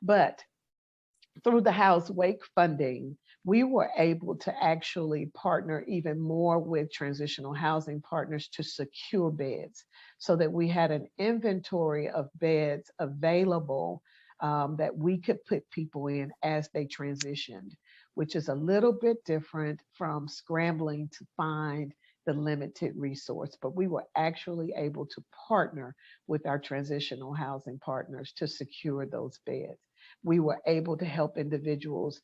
But through the House Wake funding, we were able to actually partner even more with transitional housing partners to secure beds so that we had an inventory of beds available that we could put people in as they transitioned, which is a little bit different from scrambling to find the limited resource. But we were actually able to partner with our transitional housing partners to secure those beds. We were able to help individuals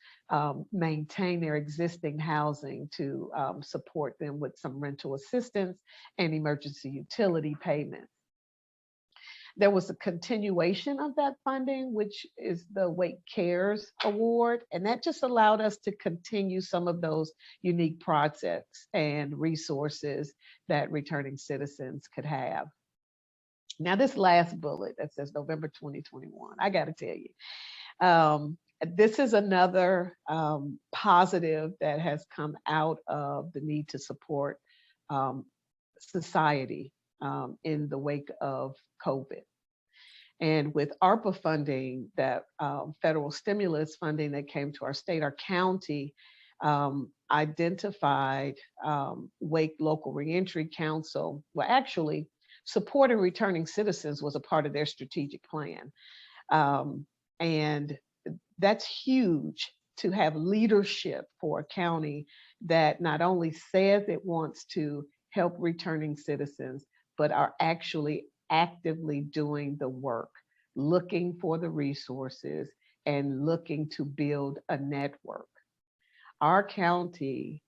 maintain their existing housing to support them with some rental assistance and emergency utility payments. There was a continuation of that funding, which is the Wake Cares Award, and that just allowed us to continue some of those unique projects and resources that returning citizens could have. Now, this last bullet that says November 2021, I got to tell you, this is another positive that has come out of the need to support society in the wake of COVID. And with ARPA funding, that federal stimulus funding that came to our state, our county identified Wake Local Reentry Council. Well, actually, supporting returning citizens was a part of their strategic plan. And that's huge to have leadership for a county that not only says it wants to help returning citizens, but are actually actively doing the work, looking for the resources and looking to build a network. Our county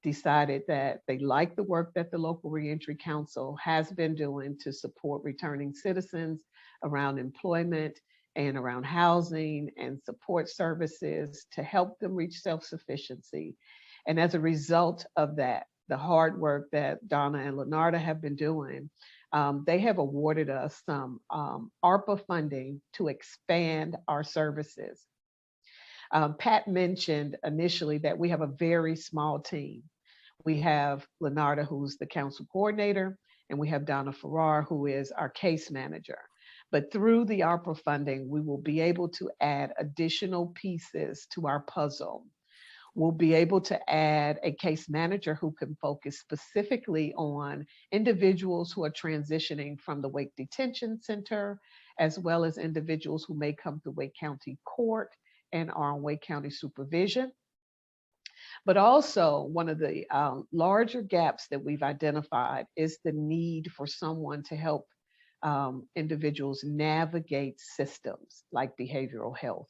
decided that they like the work that the Local Reentry Council has been doing to support returning citizens around employment and around housing and support services to help them reach self-sufficiency. And as a result of that, the hard work that Donna and Lenarda have been doing, they have awarded us some ARPA funding to expand our services. Pat mentioned initially that we have a very small team. We have Lenarda, who's the council coordinator, and we have Donna Farrar, who is our case manager. But through the ARPA funding, we will be able to add additional pieces to our puzzle. We'll be able to add a case manager who can focus specifically on individuals who are transitioning from the Wake Detention Center, as well as individuals who may come to Wake County Court and are on Wake County supervision. But also, one of the larger gaps that we've identified is the need for someone to help individuals navigate systems like behavioral health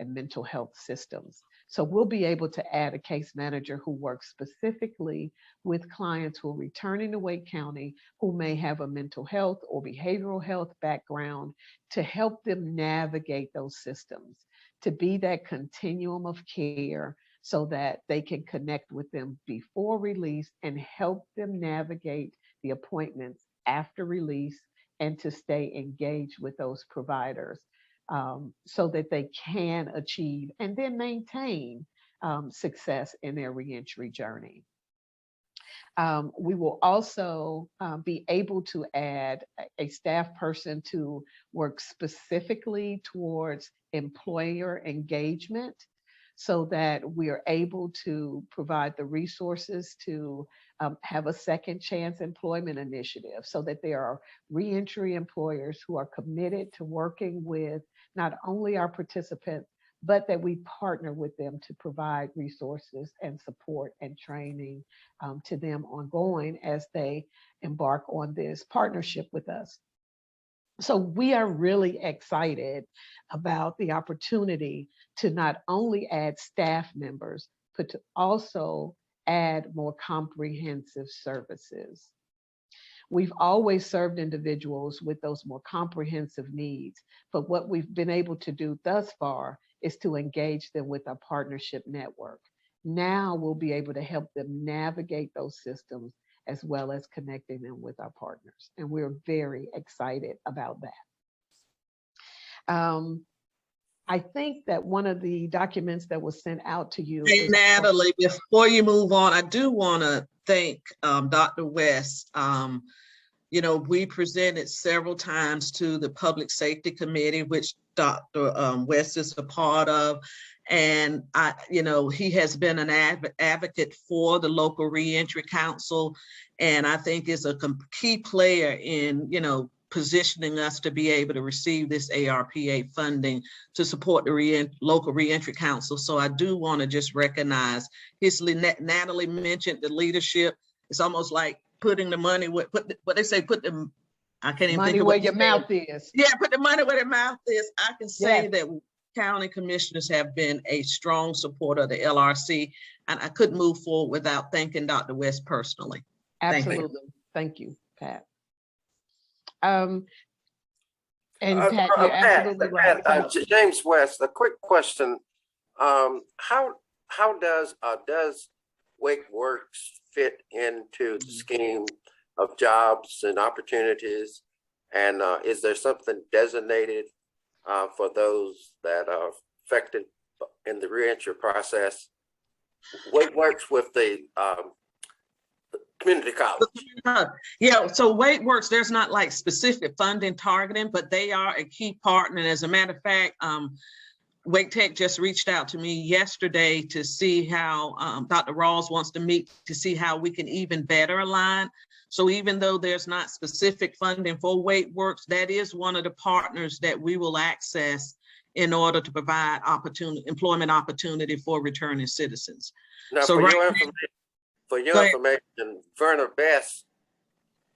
and mental health systems. So we'll be able to add a case manager who works specifically with clients who are returning to Wake County, who may have a mental health or behavioral health background, to help them navigate those systems, to be that continuum of care so that they can connect with them before release and help them navigate the appointments after release, and to stay engaged with those providers so that they can achieve and then maintain success in their reentry journey. We will also be able to add a staff person to work specifically towards employer engagement, so that we are able to provide the resources to have a second chance employment initiative, so that there are reentry employers who are committed to working with not only our participants, but that we partner with them to provide resources and support and training to them ongoing as they embark on this partnership with us. So we are really excited about the opportunity to not only add staff members, but to also add more comprehensive services. We've always served individuals with those more comprehensive needs, but what we've been able to do thus far is to engage them with our partnership network. Now we'll be able to help them navigate those systems as well as connecting them with our partners. And we're very excited about that. I think that one of the documents that was sent out to you. Hey, Natalie, before you move on, I do want to thank Dr. West. You know, we presented several times to the Public Safety Committee, which Dr. West is a part of. And you know, he has been an advocate for the local reentry council, and I think is a key player in, you know, positioning us to be able to receive this ARPA funding to support the local reentry council. So I do want to just recognize his. Natalie mentioned the leadership. It's almost like putting the money what they say, put the, I can't even think of where your mouth is. Yeah, put the money where their mouth is. I can say Yes. that county commissioners have been a strong supporter of the LRC, and I couldn't move forward without thanking Dr. West personally. Absolutely. Thank you, Pat. And Pat, you're absolutely right. James West, a quick question. How does WakeWorks fit into the scheme of jobs and opportunities? And is there something designated for those that are affected in the reentry process? WakeWorks with the community college. Yeah, so WakeWorks, there's not like specific funding targeting, but they are a key partner. And as a matter of fact, Wake Tech just reached out to me yesterday to see how Dr. Rawls wants to meet to see how we can even better align. So even though there's not specific funding for WakeWorks, that is one of the partners that we will access in order to provide employment opportunity for returning citizens. Now, so for your information, Verna Best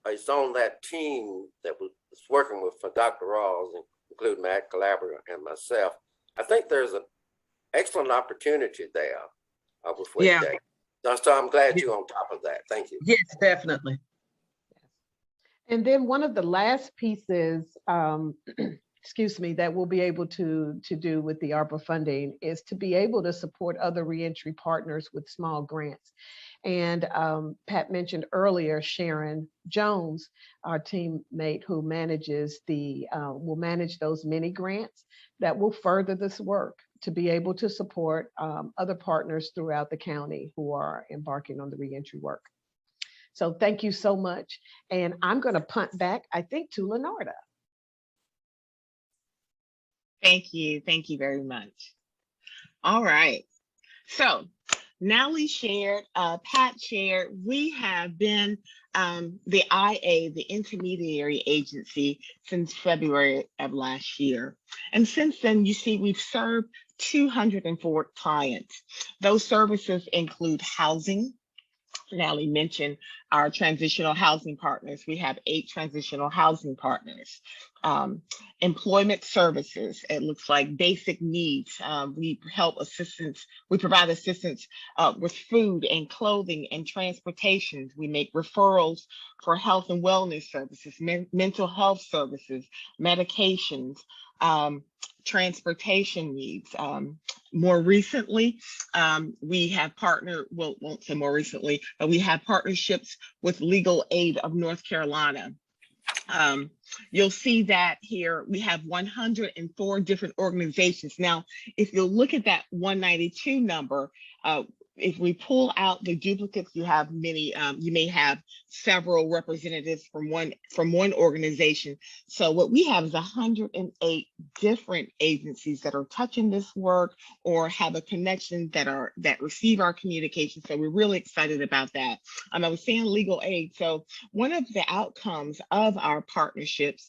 is on that team that was working with Dr. Rawls, including Matt Calabria and myself. I think there's an excellent opportunity there with Wake Tech. So I'm glad you're on top of that. Thank you. Yes, definitely. And then one of the last pieces, excuse me, that we'll be able to do with the ARPA funding is to be able to support other reentry partners with small grants. And Pat mentioned earlier, Sharon Jones, our teammate who manages will manage those mini grants that will further this work to be able to support other partners throughout the county who are embarking on the reentry work. So thank you so much. And I'm going to punt back, I think, to Lenarda. Thank you. Thank you very much. All right. So Natalie shared, Pat shared, we have been the IA, the intermediary agency, since February of last year. And since then, you see, we've served 204 clients. Those services include housing. Natalie mentioned our transitional housing partners. We have 8 transitional housing partners. Employment services, it looks like basic needs. We provide assistance with food and clothing and transportation. We make referrals for health and wellness services, mental health services, medications, transportation needs. More recently, we have partnered, well, won't say more recently, but we have partnerships with Legal Aid of North Carolina. You'll see that here we have 104 different organizations. Now, if you look at that 192 number, if we pull out the duplicates, you have many. You may have several representatives from one organization. So what we have is 108 different agencies that are touching this work or have a connection that receive our communication. So we're really excited about that. I was saying legal aid. So one of the outcomes of our partnerships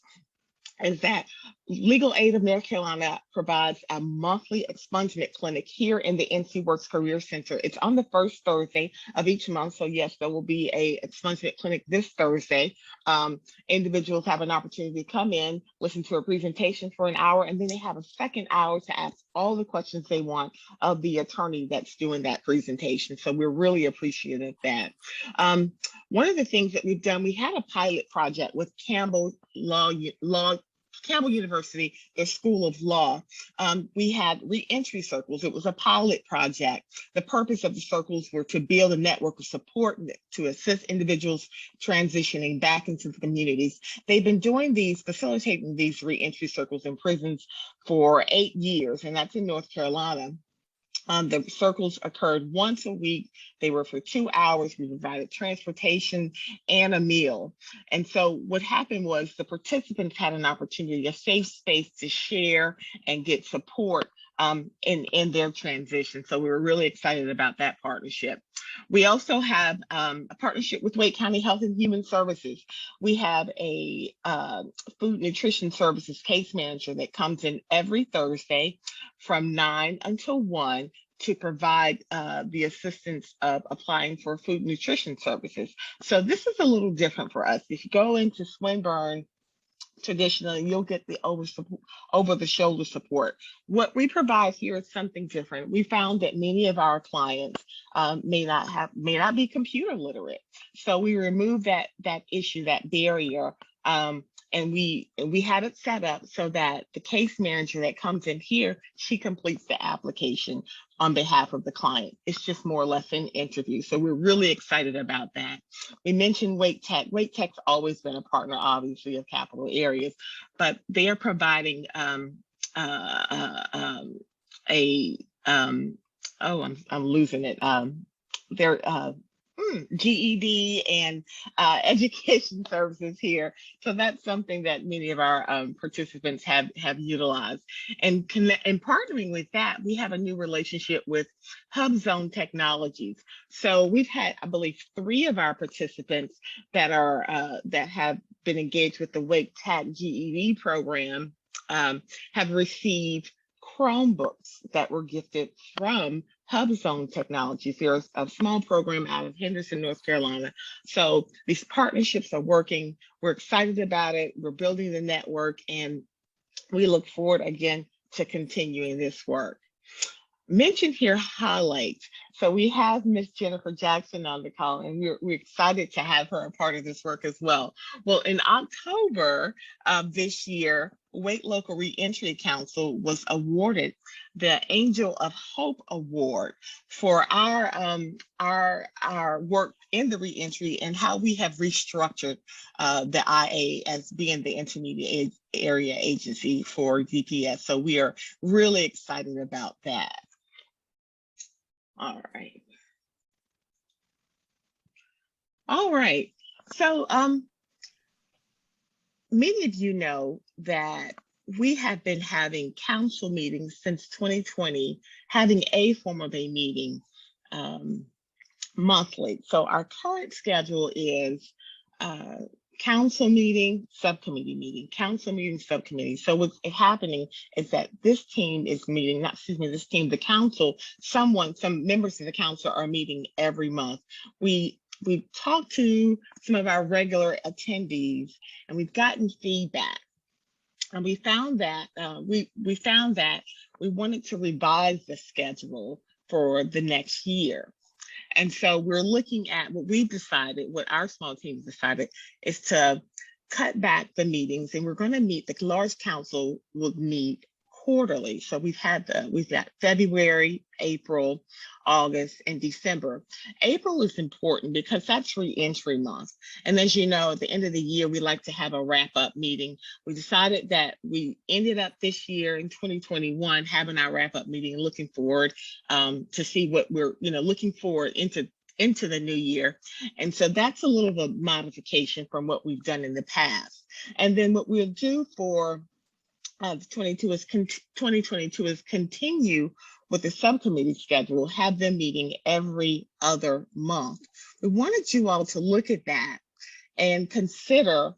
is that Legal Aid of North Carolina provides a monthly expungement clinic here in the NC Works Career Center. It's on the first Thursday of each month. So yes, there will be a expungement clinic this Thursday. Individuals have an opportunity to come in, listen to a presentation for an hour, and then they have a second hour to ask all the questions they want of the attorney that's doing that presentation. So we're really appreciative of that. One of the things that we've done, we had a pilot project with Campbell University, their School of Law. We had re-entry circles. It was a pilot project. The purpose of the circles were to build a network of support to assist individuals transitioning back into the communities. They've been facilitating these re-entry circles in prisons for 8 years, and that's in North Carolina. The circles occurred once a week. They were for 2 hours. We provided transportation and a meal. And so what happened was the participants had an opportunity, a safe space to share and get support in their transition. So we were really excited about that partnership. We also have a partnership with Wake County Health and Human Services. We have a food nutrition services case manager that comes in every Thursday from 9 until 1 to provide the assistance of applying for food nutrition services. So this is a little different for us. If you go into Swinburne, traditionally, you'll get the over-the-shoulder support. What we provide here is something different. We found that many of our clients may not be computer literate. So we removed that issue, that barrier. And we had it set up so that the case manager that comes in here, she completes the application on behalf of the client. It's just more or less an interview. So we're really excited about that. We mentioned Wake Tech. Wake Tech's always been a partner, obviously, of Capital Areas, but they are providing I'm losing it. They're GED and education services here. So that's something that many of our participants have utilized. And partnering with that, we have a new relationship with HubZone Technologies. So we've had, I believe, 3 of our participants that have been engaged with the Wake Tech GED program have received Chromebooks that were gifted from HubZone Technologies. There's a small program out of Henderson, North Carolina. So these partnerships are working. We're excited about it. We're building the network, and we look forward again to continuing this work. Mentioned here highlights. So we have Miss Jennifer Jackson on the call, and we're excited to have her a part of this work as well. Well, in October of this year, Wake Local Reentry Council was awarded the Angel of Hope Award for our work in the reentry and how we have restructured the IA as being the intermediate area agency for DPS. So we are really excited about that. All right. So many of you know that we have been having council meetings since 2020, having a form of a meeting monthly. So our current schedule is council meeting, subcommittee meeting, council meeting, subcommittee. So what's happening is that this team is meeting, not, excuse me, this team, the council, some members of the council are meeting every month. We've talked to some of our regular attendees and we've gotten feedback. And we found that we wanted to revise the schedule for the next year. And so we're looking at what we've decided, what our small team decided, is to cut back the meetings, and we're going to meet, the large council will meet quarterly. So we've got February, April, August, and December. April is important because that's re-entry month. And as you know, at the end of the year, we like to have a wrap-up meeting. We decided that we ended up this year in 2021 having our wrap-up meeting and looking forward to see what we're, looking forward into the new year. And so that's a little bit of a modification from what we've done in the past. And then what we'll do for 2022 is continue with the subcommittee schedule, have them meeting every other month. We wanted you all to look at that and consider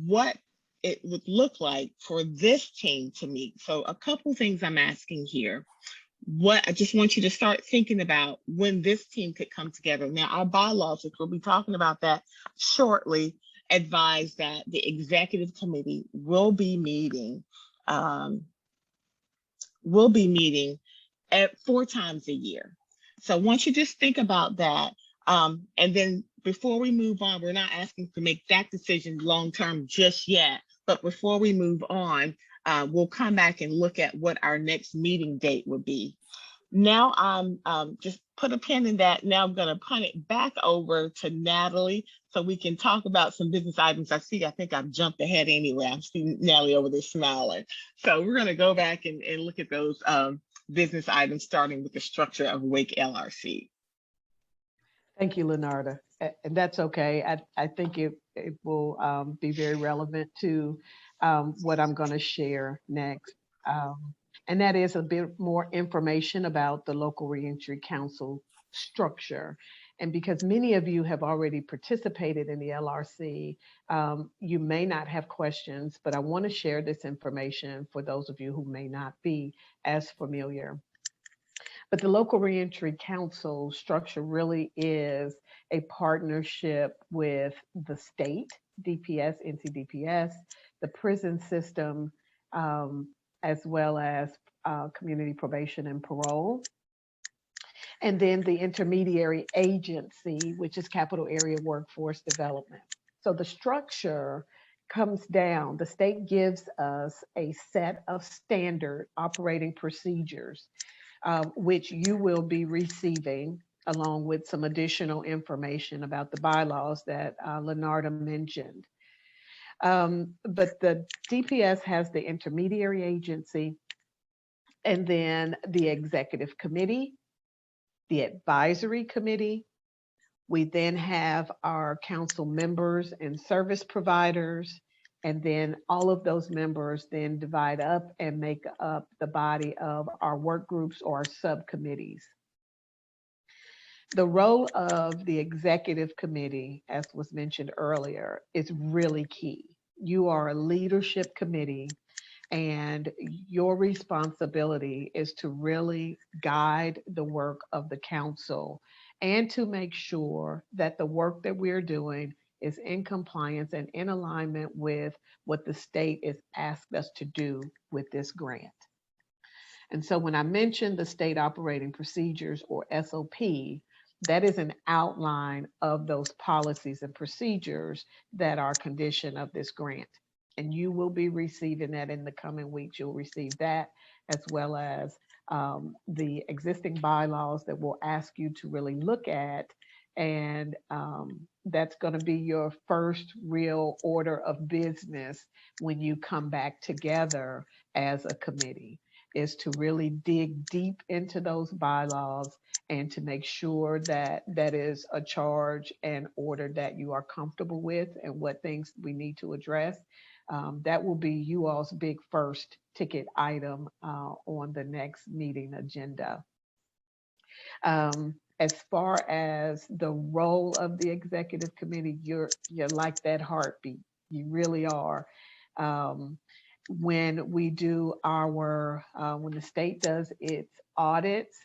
what it would look like for this team to meet. So a couple things I'm asking here. I just want you to start thinking about when this team could come together. Now, our bylaws, which we'll be talking about that shortly, advise that the executive committee will be meeting at 4 times a year. So once you just think about that, and then before we move on, we're not asking to make that decision long-term just yet, but before we move on, we'll come back and look at what our next meeting date would be. Now I'm just put a pin in that. Now I'm going to punt it back over to Natalie so we can talk about some business items. I think I've jumped ahead anyway. I'm seeing Natalie over there smiling. So we're going to go back and look at those business items, starting with the structure of WLRC. Thank you, Lenarda. And that's okay. I think it will be very relevant to what I'm going to share next. And that is a bit more information about the Local Reentry Council structure. And because many of you have already participated in the LRC, you may not have questions, but I want to share this information for those of you who may not be as familiar. But the Local Reentry Council structure really is a partnership with the state, DPS, NCDPS, the prison system, as well as community probation and parole. And then the intermediary agency, which is Capital Area Workforce Development. So the structure comes down, the state gives us a set of standard operating procedures, which you will be receiving along with some additional information about the bylaws that Lenarda mentioned. But the DPS has the intermediary agency, and then the executive committee, the advisory committee. We then have our council members and service providers, and then all of those members then divide up and make up the body of our work groups or subcommittees. The role of the executive committee, as was mentioned earlier, is really key. You are a leadership committee, and your responsibility is to really guide the work of the council and to make sure that the work that we're doing is in compliance and in alignment with what the state has asked us to do with this grant. And so when I mentioned the state operating procedures, or SOP, that is an outline of those policies and procedures that are condition of this grant. And you will be receiving that in the coming weeks. You'll receive that, as well as the existing bylaws that we'll ask you to really look at. And that's going to be your first real order of business when you come back together as a committee, is to really dig deep into those bylaws and to make sure that that is a charge and order that you are comfortable with and what things we need to address. That will be you all's big first ticket item on the next meeting agenda. as far as the role of the executive committee, you're like that heartbeat. You really are. When we do our, when the state does its audits,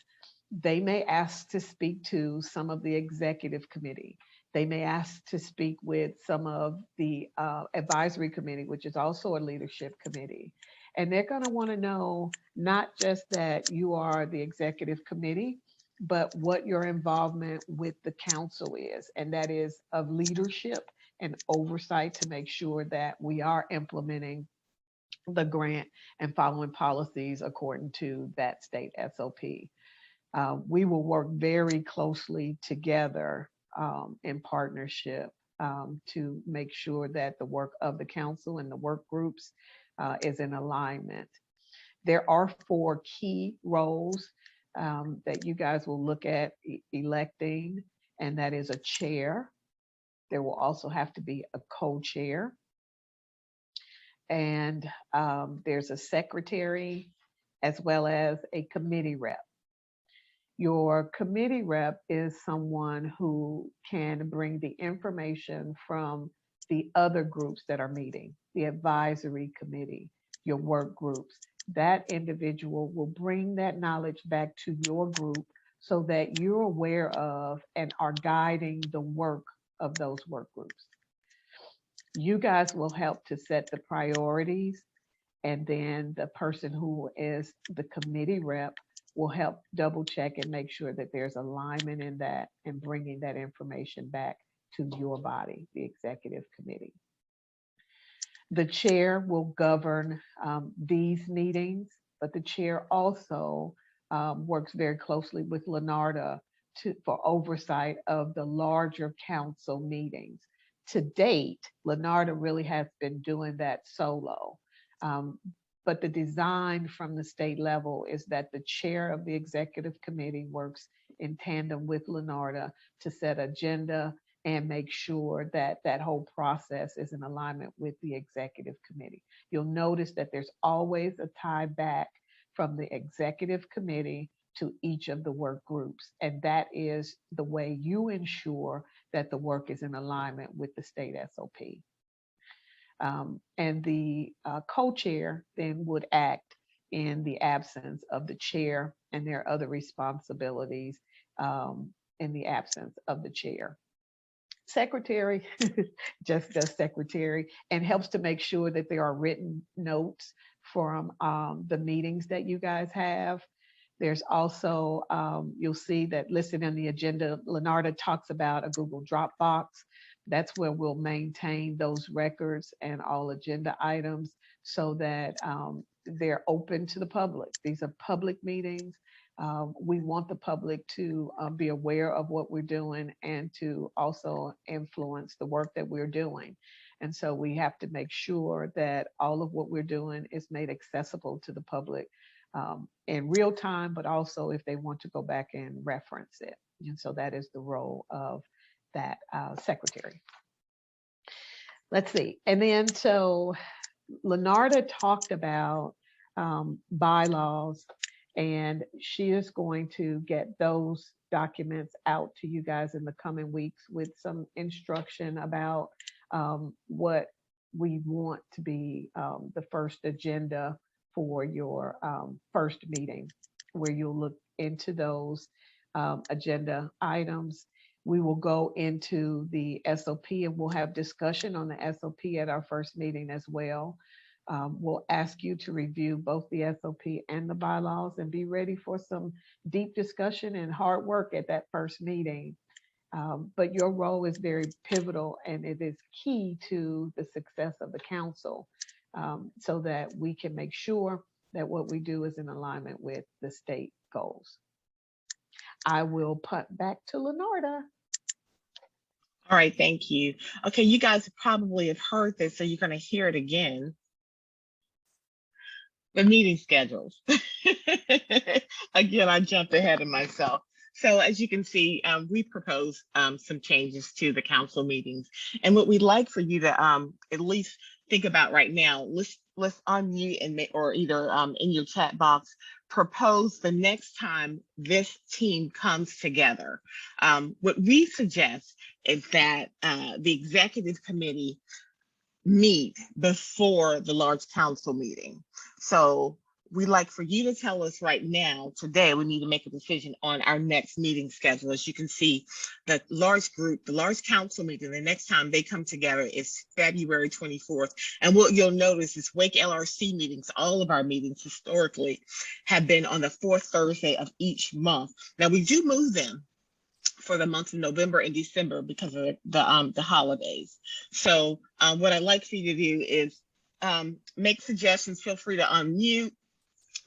they may ask to speak to some of the executive committee. They may ask to speak with some of the advisory committee, which is also a leadership committee. And they're going to want to know not just that you are the executive committee, but what your involvement with the council is. And that is of leadership and oversight to make sure that we are implementing the grant and following policies according to that state SOP. We will work very closely together in partnership to make sure that the work of the council and the work groups is in alignment. There are 4 key roles that you guys will look at electing, and that is a chair. There will also have to be a co-chair. And there's a secretary as well as a committee rep. Your committee rep is someone who can bring the information from the other groups that are meeting, the advisory committee, your work groups. That individual will bring that knowledge back to your group so that you're aware of and are guiding the work of those work groups. You guys will help to set the priorities, and then the person who is the committee rep will help double check and make sure that there's alignment in that and bringing that information back to your body, the executive committee. The chair will govern these meetings, but the chair also works very closely with Lenarda for oversight of the larger council meetings. To date, Lenarda really has been doing that solo. But the design from the state level is that the chair of the executive committee works in tandem with Lenarda to set agenda and make sure that that whole process is in alignment with the executive committee. You'll notice that there's always a tie back from the executive committee to each of the work groups. And that is the way you ensure that the work is in alignment with the state SOP. And the co-chair then would act in the absence of the chair and their other responsibilities in the absence of the chair. Secretary just does secretary and helps to make sure that there are written notes from the meetings that you guys have. There's also, you'll see that listed in the agenda, Lenarda talks about a Google Dropbox. That's where we'll maintain those records and all agenda items so that they're open to the public. These are public meetings. We want the public to be aware of what we're doing and to also influence the work that we're doing. And so we have to make sure that all of what we're doing is made accessible to the public in real time, but also if they want to go back and reference it. And so that is the role of that secretary. Let's see. And then so Lenarda talked about bylaws, and she is going to get those documents out to you guys in the coming weeks with some instruction about what we want to be the first agenda for your first meeting, where you'll look into those agenda items. We will go into the SOP and we'll have discussion on the SOP at our first meeting as well. We'll ask you to review both the SOP and the bylaws and be ready for some deep discussion and hard work at that first meeting. But your role is very pivotal and it is key to the success of the council so that we can make sure that what we do is in alignment with the state goals. I will punt back to Lenarda. All right, thank you. Okay, you guys probably have heard this, so you're going to hear it again. The meeting schedules. Again, I jumped ahead of myself. So as you can see, we proposed some changes to the council meetings. And what we'd like for you to at least think about right now, let's unmute and or either in your chat box, propose the next time this team comes together. What we suggest is that the executive committee meet before the large council meeting. So we'd like for you to tell us right now, today, we need to make a decision on our next meeting schedule. As you can see, the large group, the large council meeting, the next time they come together is February 24th. And what you'll notice is WLRC meetings, all of our meetings historically have been on the fourth Thursday of each month. Now we do move them for the months of November and December because of the holidays. So what I'd like for you to do is make suggestions. Feel free to unmute.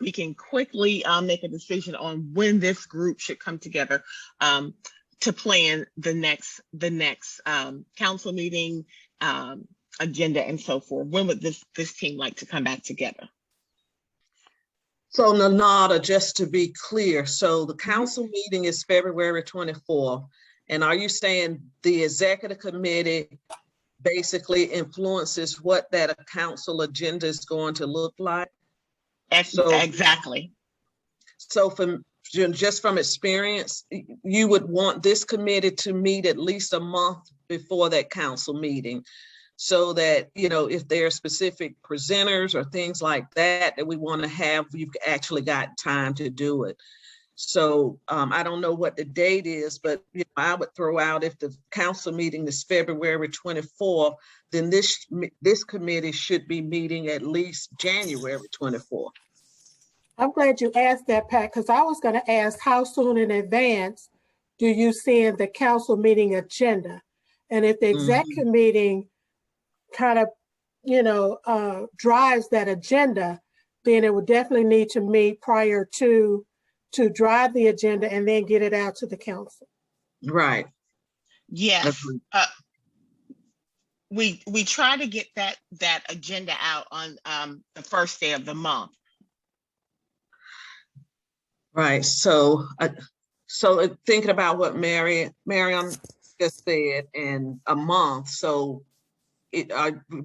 We can quickly make a decision on when this group should come together to plan the next council meeting, agenda, and so forth. When would this team like to come back together? So Nanada, just to be clear, so the council meeting is February 24th. And are you saying the executive committee basically influences what that council agenda is going to look like? So, exactly. So just from experience, you would want this committee to meet at least a month before that council meeting, so that, you know, if there are specific presenters or things like that that we want to have, you've actually got time to do it. So I don't know what the date is, but you know, I would throw out, if the council meeting is February 24th, then this committee should be meeting at least January 24th. I'm glad you asked that, Pat, because I was going to ask, how soon in advance do you send the council meeting agenda? And if the executive meeting kind of, you know, drives that agenda, then it would definitely need to meet prior to drive the agenda and then get it out to the council. Right. Yes. We try to get that agenda out on the first day of the month. Right. So thinking about what Mariam just said, in a month. So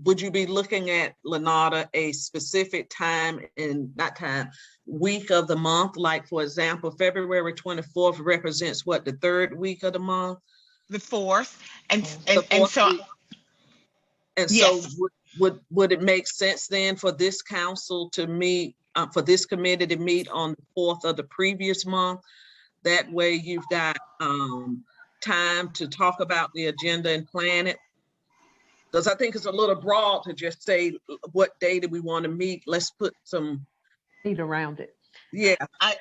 would you be looking at, Lanata, a specific time and week of the month? Like, for example, February 24th represents what, the third week of the month? The fourth. And so would it make sense then for this council to meet, for this committee to meet on the 4th of the previous month? That way you've got time to talk about the agenda and plan it. Because I think it's a little broad to just say, what day do we want to meet? Let's put some meat around it. Yeah. I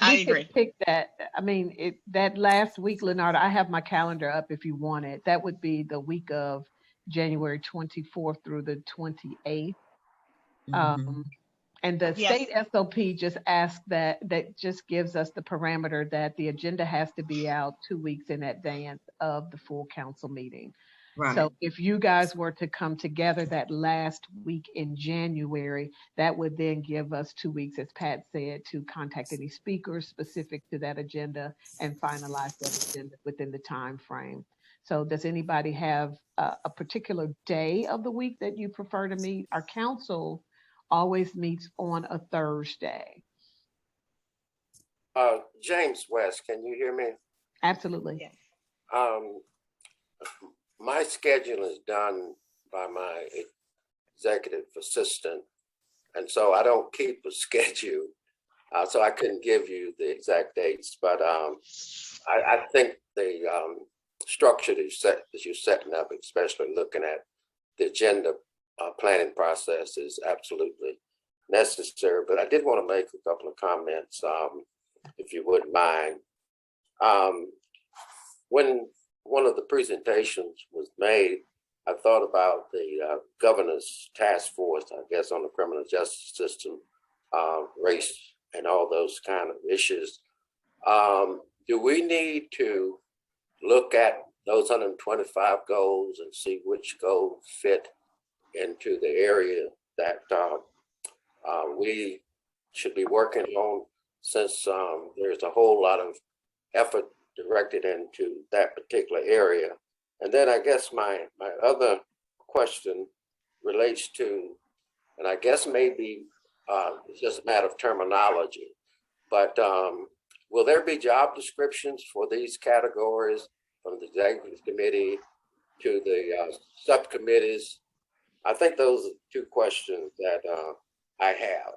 agree. Pick that. I mean, that last week, Leonardo, I have my calendar up if you want it. That would be the week of January 24th through the 28th. And the state SOP just asks that just gives us the parameter that the agenda has to be out 2 weeks in advance of the full council meeting. Right. So if you guys were to come together that last week in January, that would then give us 2 weeks, as Pat said, to contact any speakers specific to that agenda and finalize that agenda within the time frame. So does anybody have a particular day of the week that you prefer to meet? Our council always meets on a Thursday. James West, can you hear me? Absolutely. Yes. My schedule is done by my executive assistant, and so I don't keep a schedule, so I couldn't give you the exact dates, but I think the structure that you're setting up, especially looking at the agenda planning process, is absolutely necessary. But I did want to make a couple of comments, if you wouldn't mind. When one of the presentations was made, I thought about the governor's task force, I guess, on the criminal justice system, race, and all those kind of issues. Do we need to look at those 125 goals and see which goals fit into the area that we should be working on, since there's a whole lot of effort directed into that particular area? And then I guess my other question relates to, and I guess maybe It's just a matter of terminology. But will there be job descriptions for these categories from the executive committee to the subcommittees? I think those are two questions that I have.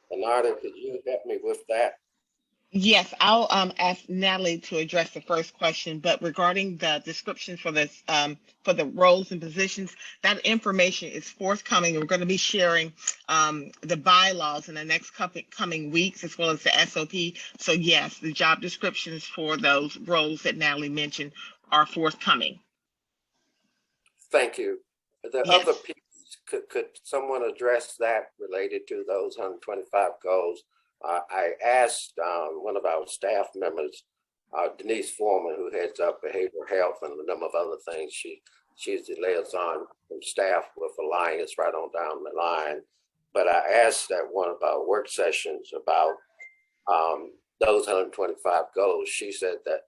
Bernardo, could you help me with that? Yes, I'll ask Natalie to address the first question, but regarding the description for this for the roles and positions, that information is forthcoming. We're going to be sharing the bylaws in the next coming weeks, as well as the SOP. So yes, the job descriptions for those roles that Natalie mentioned are forthcoming. Thank you. The Yes. other piece, could someone address that related to those 125 goals? I asked one of our staff members, Denise Foreman, who heads up behavioral health and a number of other things. She's the liaison from staff with Alliance right on down the line. But I asked at one of our work sessions about those 125 goals. She said that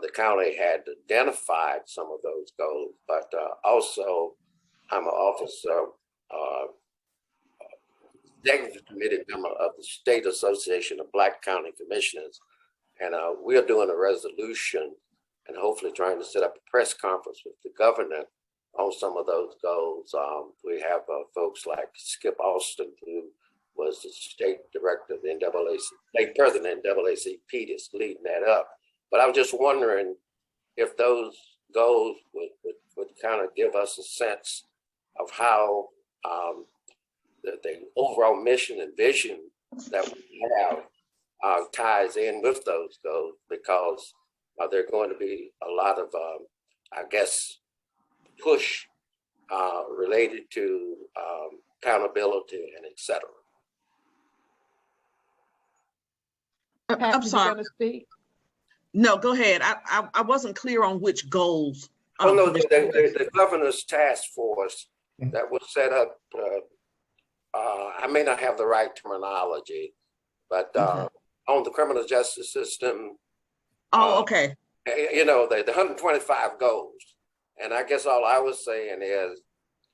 the county had identified some of those goals, but also I'm an officer, executive committee member of the State Association of Black County Commissioners. And we're doing a resolution and hopefully trying to set up a press conference with the governor on some of those goals. We have folks like Skip Austin, who was the state director of the NAACP, state president of NAACP, that's leading that up. But I was just wondering if those goals would kind of give us a sense of how the overall mission and vision that we have ties in with those goals, because there are going to be a lot of, I guess, push related to accountability and et cetera. Pat, I'm sorry. you going to speak? No, go ahead. I wasn't clear on which goals. Oh, no, the governor's task force that was set up, I may not have the right terminology, but on the criminal justice system. Oh, okay. You know, the 125 goals. And I guess all I was saying is,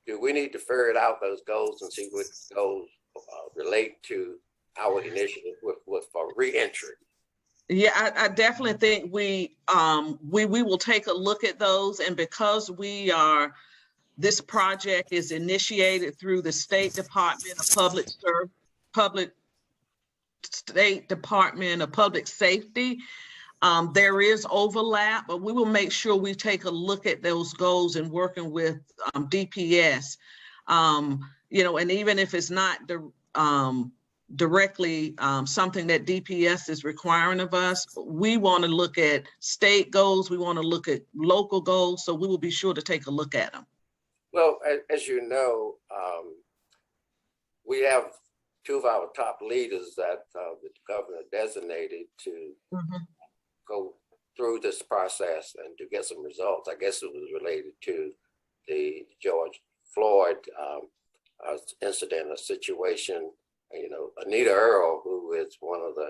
do we need to ferret out those goals and see what goals relate to our initiative with for reentry? Yeah, I definitely think we will take a look at those, and because this project is initiated through the State Department of State Department of Public Safety. There is overlap, but we will make sure we take a look at those goals and working with DPS. You know, and even if it's not directly something that DPS is requiring of us, we want to look at state goals, we want to look at local goals, so we will be sure to take a look at them. Well, as you know, we have two of our top leaders that the governor designated to go through this process and to get some results. I guess it was related to the George Floyd incident or situation. You know, Anita Earl, who is one of the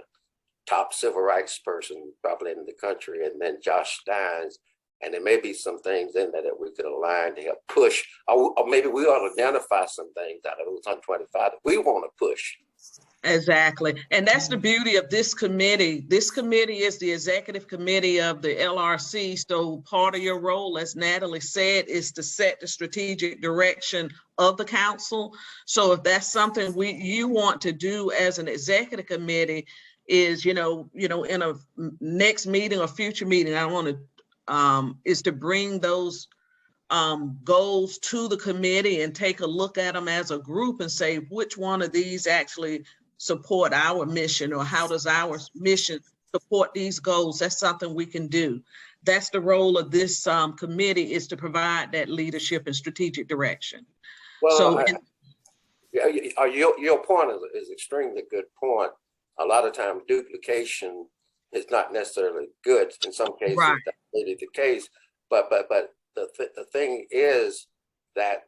top civil rights person probably in the country, and then Josh Steins. And there may be some things in there that we could align to help push, or maybe we ought to identify some things out of those 125 that we want to push. Exactly. And that's the beauty of this committee. This committee is the executive committee of the LRC. So part of your role, as Natalie said, is to set the strategic direction of the council. So if that's something you want to do as an executive committee, is, in a next meeting or future meeting, I want to is to bring those goals to the committee and take a look at them as a group and say which one of these actually support our mission, or how does our mission support these goals. That's something we can do. That's the role of this committee, is to provide that leadership and strategic direction. Well, so your point is extremely good point. A lot of times duplication is not necessarily good. In some cases, right, that may be the case. But the thing is that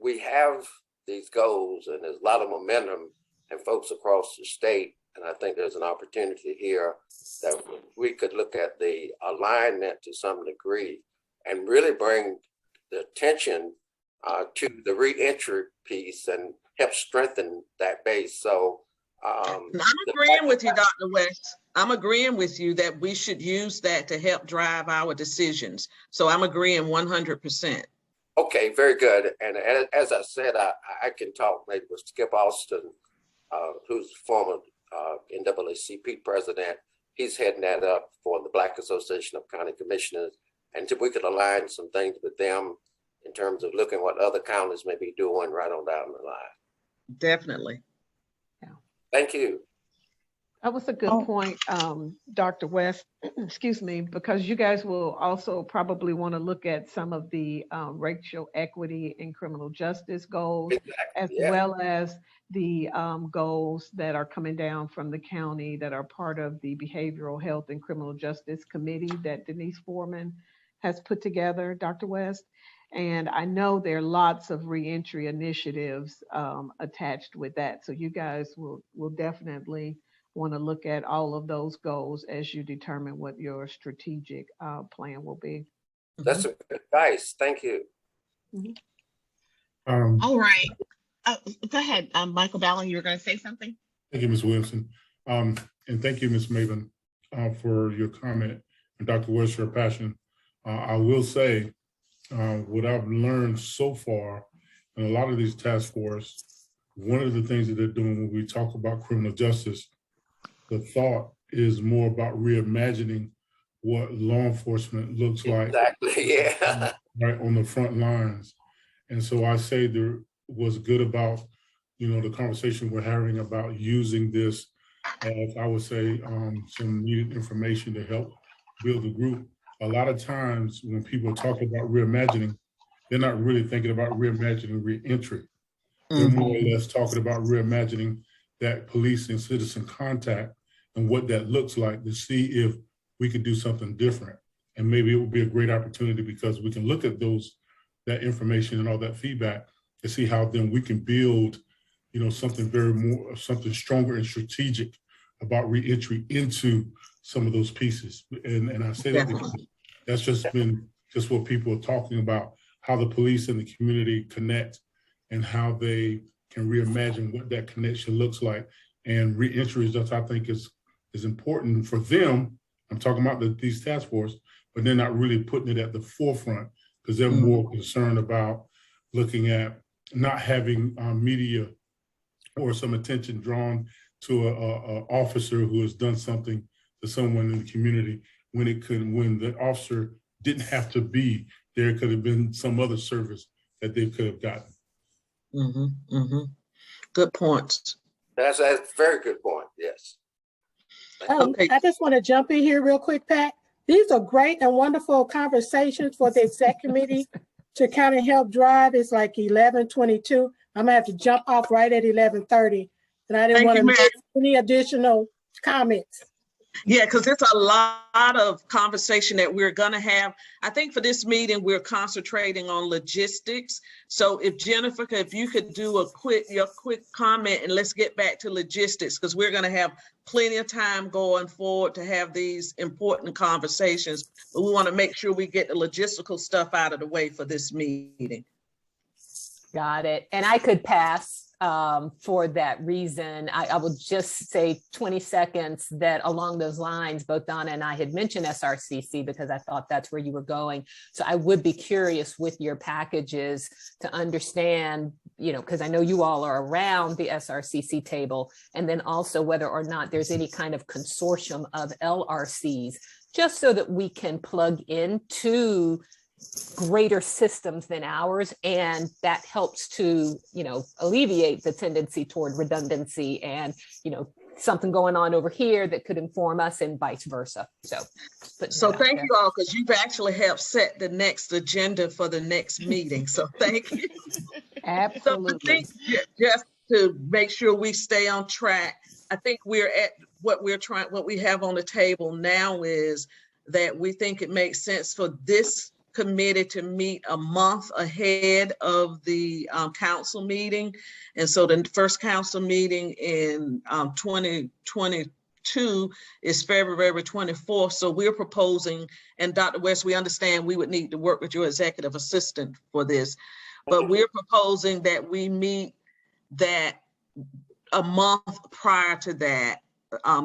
we have these goals, and there's a lot of momentum and folks across the state. And I think there's an opportunity here that we could look at the alignment to some degree and really bring the attention to the reentry piece. And help strengthen that base. So and I'm agreeing with you, Dr. West. I'm agreeing with you that we should use that to help drive our decisions. So I'm agreeing 100%. Okay, very good. And as I said, I can talk maybe with Skip Austin, who's former NAACP president. He's heading that up for the Black Association of County Commissioners. And we could align some things with them in terms of looking what other counties may be doing right on down the line. Definitely. Yeah. Thank you. That was a good point, Dr. West, excuse me, because you guys will also probably want to look at some of the racial equity and criminal justice goals, as well as the goals that are coming down from the county that are part of the Behavioral Health and Criminal Justice Committee that Denise Foreman has put together, Dr. West. And I know there are lots of reentry initiatives attached with that. So you guys will definitely want to look at all of those goals as you determine what your strategic plan will be. That's some good advice. Thank you. All right. Go ahead, Michael Ballin, you were going to say something? Thank you, Ms. Williamson. And thank you, Ms. Maven, for your comment, and Dr. West, your passion. I will say what I've learned so far in a lot of these task force, one of the things that they're doing when we talk about criminal justice, the thought is more about reimagining what law enforcement looks like. Exactly, yeah. Right on the front lines. And so I say there was good about, the conversation we're having about using this as, I would say, some needed information to help build a group. A lot of times when people talk about reimagining, they're not really thinking about reimagining reentry. They're more or less talking about reimagining that police and citizen contact and what that looks like, to see if we could do something different. And maybe it would be a great opportunity because we can look at that information and all that feedback and see how then we can build, something stronger and strategic about reentry into some of those pieces. And I say that because that's just been what people are talking about, how the police and the community connect and how they can reimagine what that connection looks like. And reentry is just, I think, is important for them. I'm talking about these task force, but they're not really putting it at the forefront because they're more concerned about looking at not having media or some attention drawn to a officer who has done something to someone in the community when the officer didn't have to be there. Could have been some other service that they could have gotten. Good points. That's a very good point. Yes. Okay. I just want to jump in here real quick, Pat. These are great and wonderful conversations for the exec committee to kind of help drive. It's like 11:22. I'm gonna have to jump off right at 11:30, and I didn't want to miss any additional comments. Yeah, because it's a lot of conversation that we're going to have. I think for this meeting, we're concentrating on logistics. So if Jennifer, if you could do your quick comment, and let's get back to logistics, because we're going to have plenty of time going forward to have these important conversations. But we want to make sure we get the logistical stuff out of the way for this meeting. Got it. And I could pass for that reason. I will just say 20 seconds that along those lines, both Donna and I had mentioned SRCC because I thought that's where you were going. So I would be curious with your packages to understand, because I know you all are around the SRCC table, and then also whether or not there's any kind of consortium of LRCs, just so that we can plug into greater systems than ours, and that helps to alleviate the tendency toward redundancy and something going on over here that could inform us and vice versa. So thank you all, because you've actually helped set the next agenda for the next meeting, so thank you. Absolutely. So I think just to make sure we stay on track, I think we're at what we have on the table now is that we think it makes sense for this committee to meet a month ahead of the council meeting. And so the first council meeting in 2022 is February 24th. So we're proposing, and Dr. West, we understand we would need to work with your executive assistant for this, but we're proposing that we meet that a month prior to that,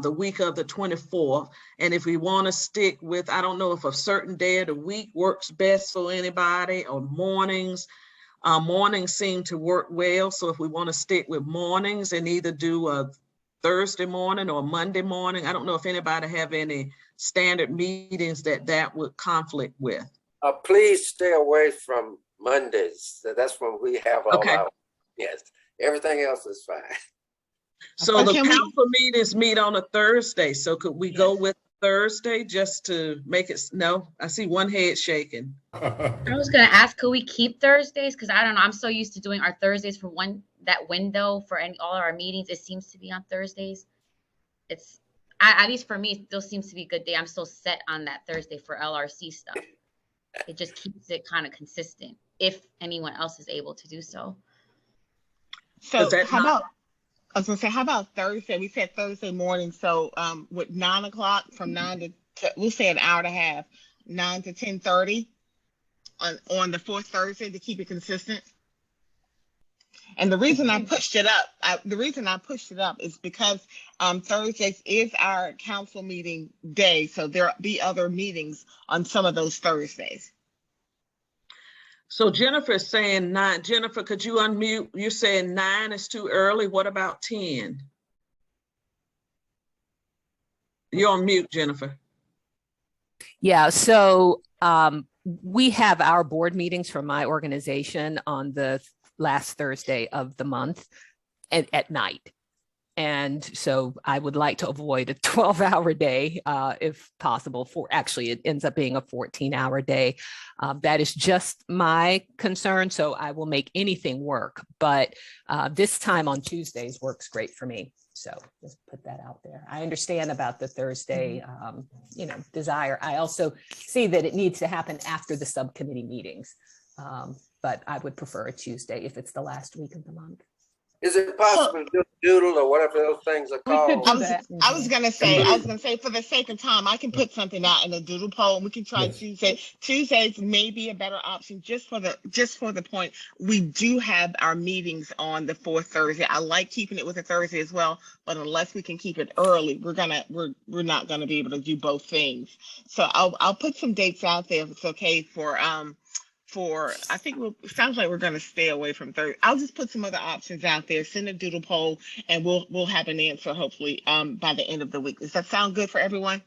the week of the 24th. And if we want to stick with, I don't know if a certain day of the week works best for anybody, or mornings. Mornings seem to work well. So if we want to stick with mornings and either do a Thursday morning or Monday morning, I don't know if anybody have any standard meetings that would conflict with. Please stay away from Mondays. That's when we have all Okay. our, yes, everything else is fine. So the council meetings meet on a Thursday. So could we go with Thursday just to make it, no, I see one head shaking. I was gonna ask, could we keep Thursdays? Because I don't know, I'm so used to doing our Thursdays for that window for all our meetings. It seems to be on Thursdays. It's at least for me, it still seems to be a good day. I'm so set on that Thursday for LRC stuff. It just keeps it kind of consistent if anyone else is able to do so. So how about, I was gonna say, how about Thursday? We said Thursday morning. So with 9 o'clock from 9 to we'll say an hour and a half, 9 to 10:30 on the fourth Thursday to keep it consistent. And the reason I pushed it up, is because Thursdays is our council meeting day. So there'll be other meetings on some of those Thursdays. So Jennifer is saying 9. Jennifer, could you unmute? You're saying 9 is too early. What about 10? You're on mute, Jennifer. Yeah, so we have our board meetings from my organization on the last Thursday of the month at night. And so I would like to avoid a 12-hour day if possible. Actually, it ends up being a 14-hour day. That is just my concern. So I will make anything work. But this time on Tuesdays works great for me. So just put that out there. I understand about the Thursday, desire. I also see that it needs to happen after the subcommittee meetings. But I would prefer a Tuesday if it's the last week of the month. Is it possible to do doodle or whatever those things are called? I was gonna say for the sake of time, I can put something out in a doodle poll, and we can try Tuesday. Tuesdays may be a better option just for the point. We do have our meetings on the fourth Thursday. I like keeping it with a Thursday as well, but unless we can keep it early, we're not gonna be able to do both things. So I'll put some dates out there if it's okay for I think it sounds like we're going to stay away from Thursday. I'll just put some other options out there, send a doodle poll, and we'll have an answer hopefully by the end of the week. Does that sound good for everyone?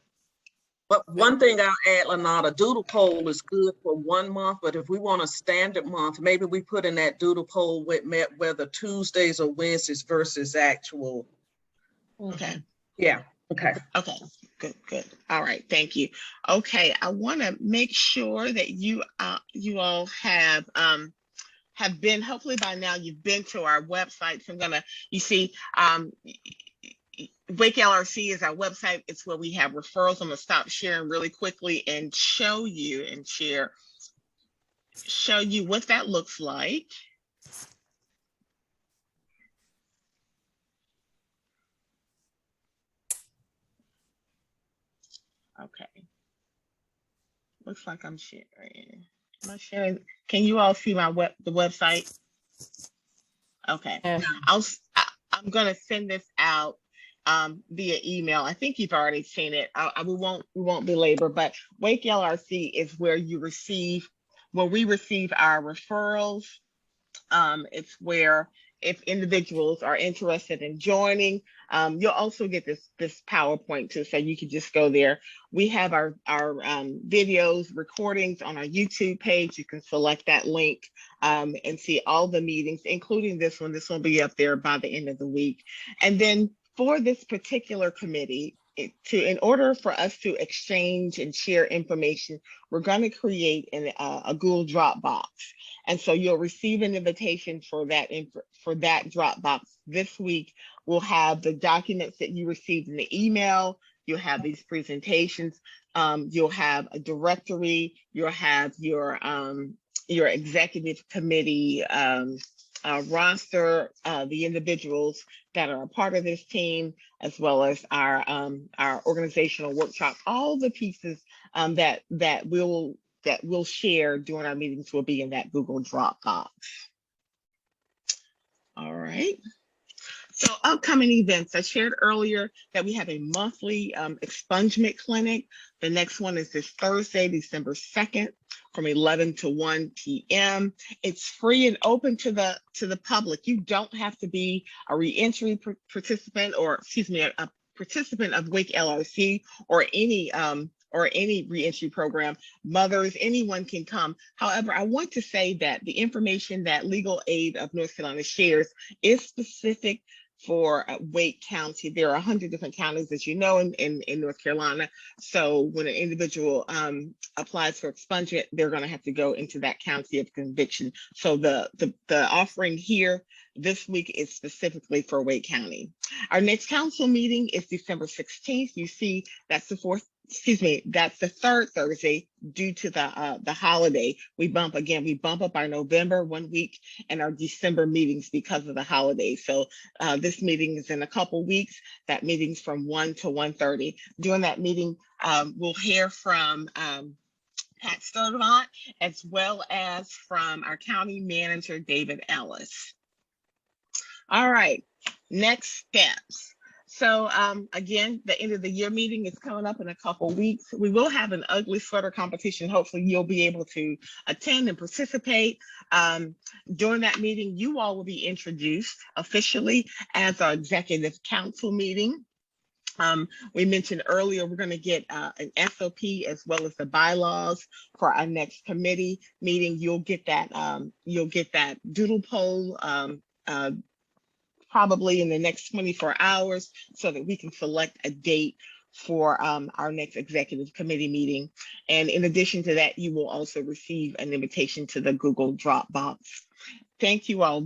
But one thing I'll add, Lenata, doodle poll is good for 1 month, but if we want a standard month, maybe we put in that doodle poll with whether Tuesdays or Wednesdays versus actual. Okay. Yeah. Okay. Okay. Good. All right. Thank you. Okay. I want to make sure that you all have been, hopefully by now you've been to our website. So you see, WLRC is our website. It's where we have referrals. I'm gonna stop sharing really quickly and show you what that looks like. Okay. Looks like I'm sharing. Am I sharing? Can you all see the website? Okay. I'm gonna send this out via email. I think you've already seen it. We won't belabor, but Wake LRC is where we receive our referrals. It's where if individuals are interested in joining, you'll also get this PowerPoint too, so you can just go there. We have our videos, recordings on our YouTube page. You can select that link and see all the meetings, including this one. This will be up there by the end of the week. And then for this particular committee, in order for us to exchange and share information, we're going to create a Google Dropbox. And so you'll receive an invitation for that Dropbox this week. We'll have the documents that you received in the email. You'll have these presentations. You'll have a directory. You'll have your executive committee roster, the individuals that are a part of this team, as well as our organizational workshop. All the pieces that we'll share during our meetings will be in that Google Dropbox. All right. So upcoming events, I shared earlier that we have a monthly expungement clinic. The next one is this Thursday, December 2nd from 11 to 1 p.m. It's free and open to the public. You don't have to be a reentry participant or, excuse me, a participant of WLRC or any reentry program. Mothers, anyone can come. However, I want to say that the information that Legal Aid of North Carolina shares is specific for Wake County. There are 100 different counties, as you know, in North Carolina. So when an individual applies for expungement, they're going to have to go into that county of conviction. So the offering here this week is specifically for Wake County. Our next council meeting is December 16th. You see, that's that's the third Thursday due to the holiday. We bump up our November 1 week and our December meetings because of the holiday. So this meeting is in a couple weeks. That meeting's from 1 to 1:30. During that meeting, we'll hear from Pat Sturdivant as well as from our county manager, David Ellis. All right, next steps. So again, the end of the year meeting is coming up in a couple weeks. We will have an ugly sweater competition. Hopefully you'll be able to attend and participate. During that meeting, you all will be introduced officially as our executive council meeting. We mentioned earlier, we're going to get an SOP as well as the bylaws for our next committee meeting. You'll get that doodle poll probably in the next 24 hours so that we can select a date for our next executive committee meeting. And in addition to that, you will also receive an invitation to the Google Dropbox. Thank you all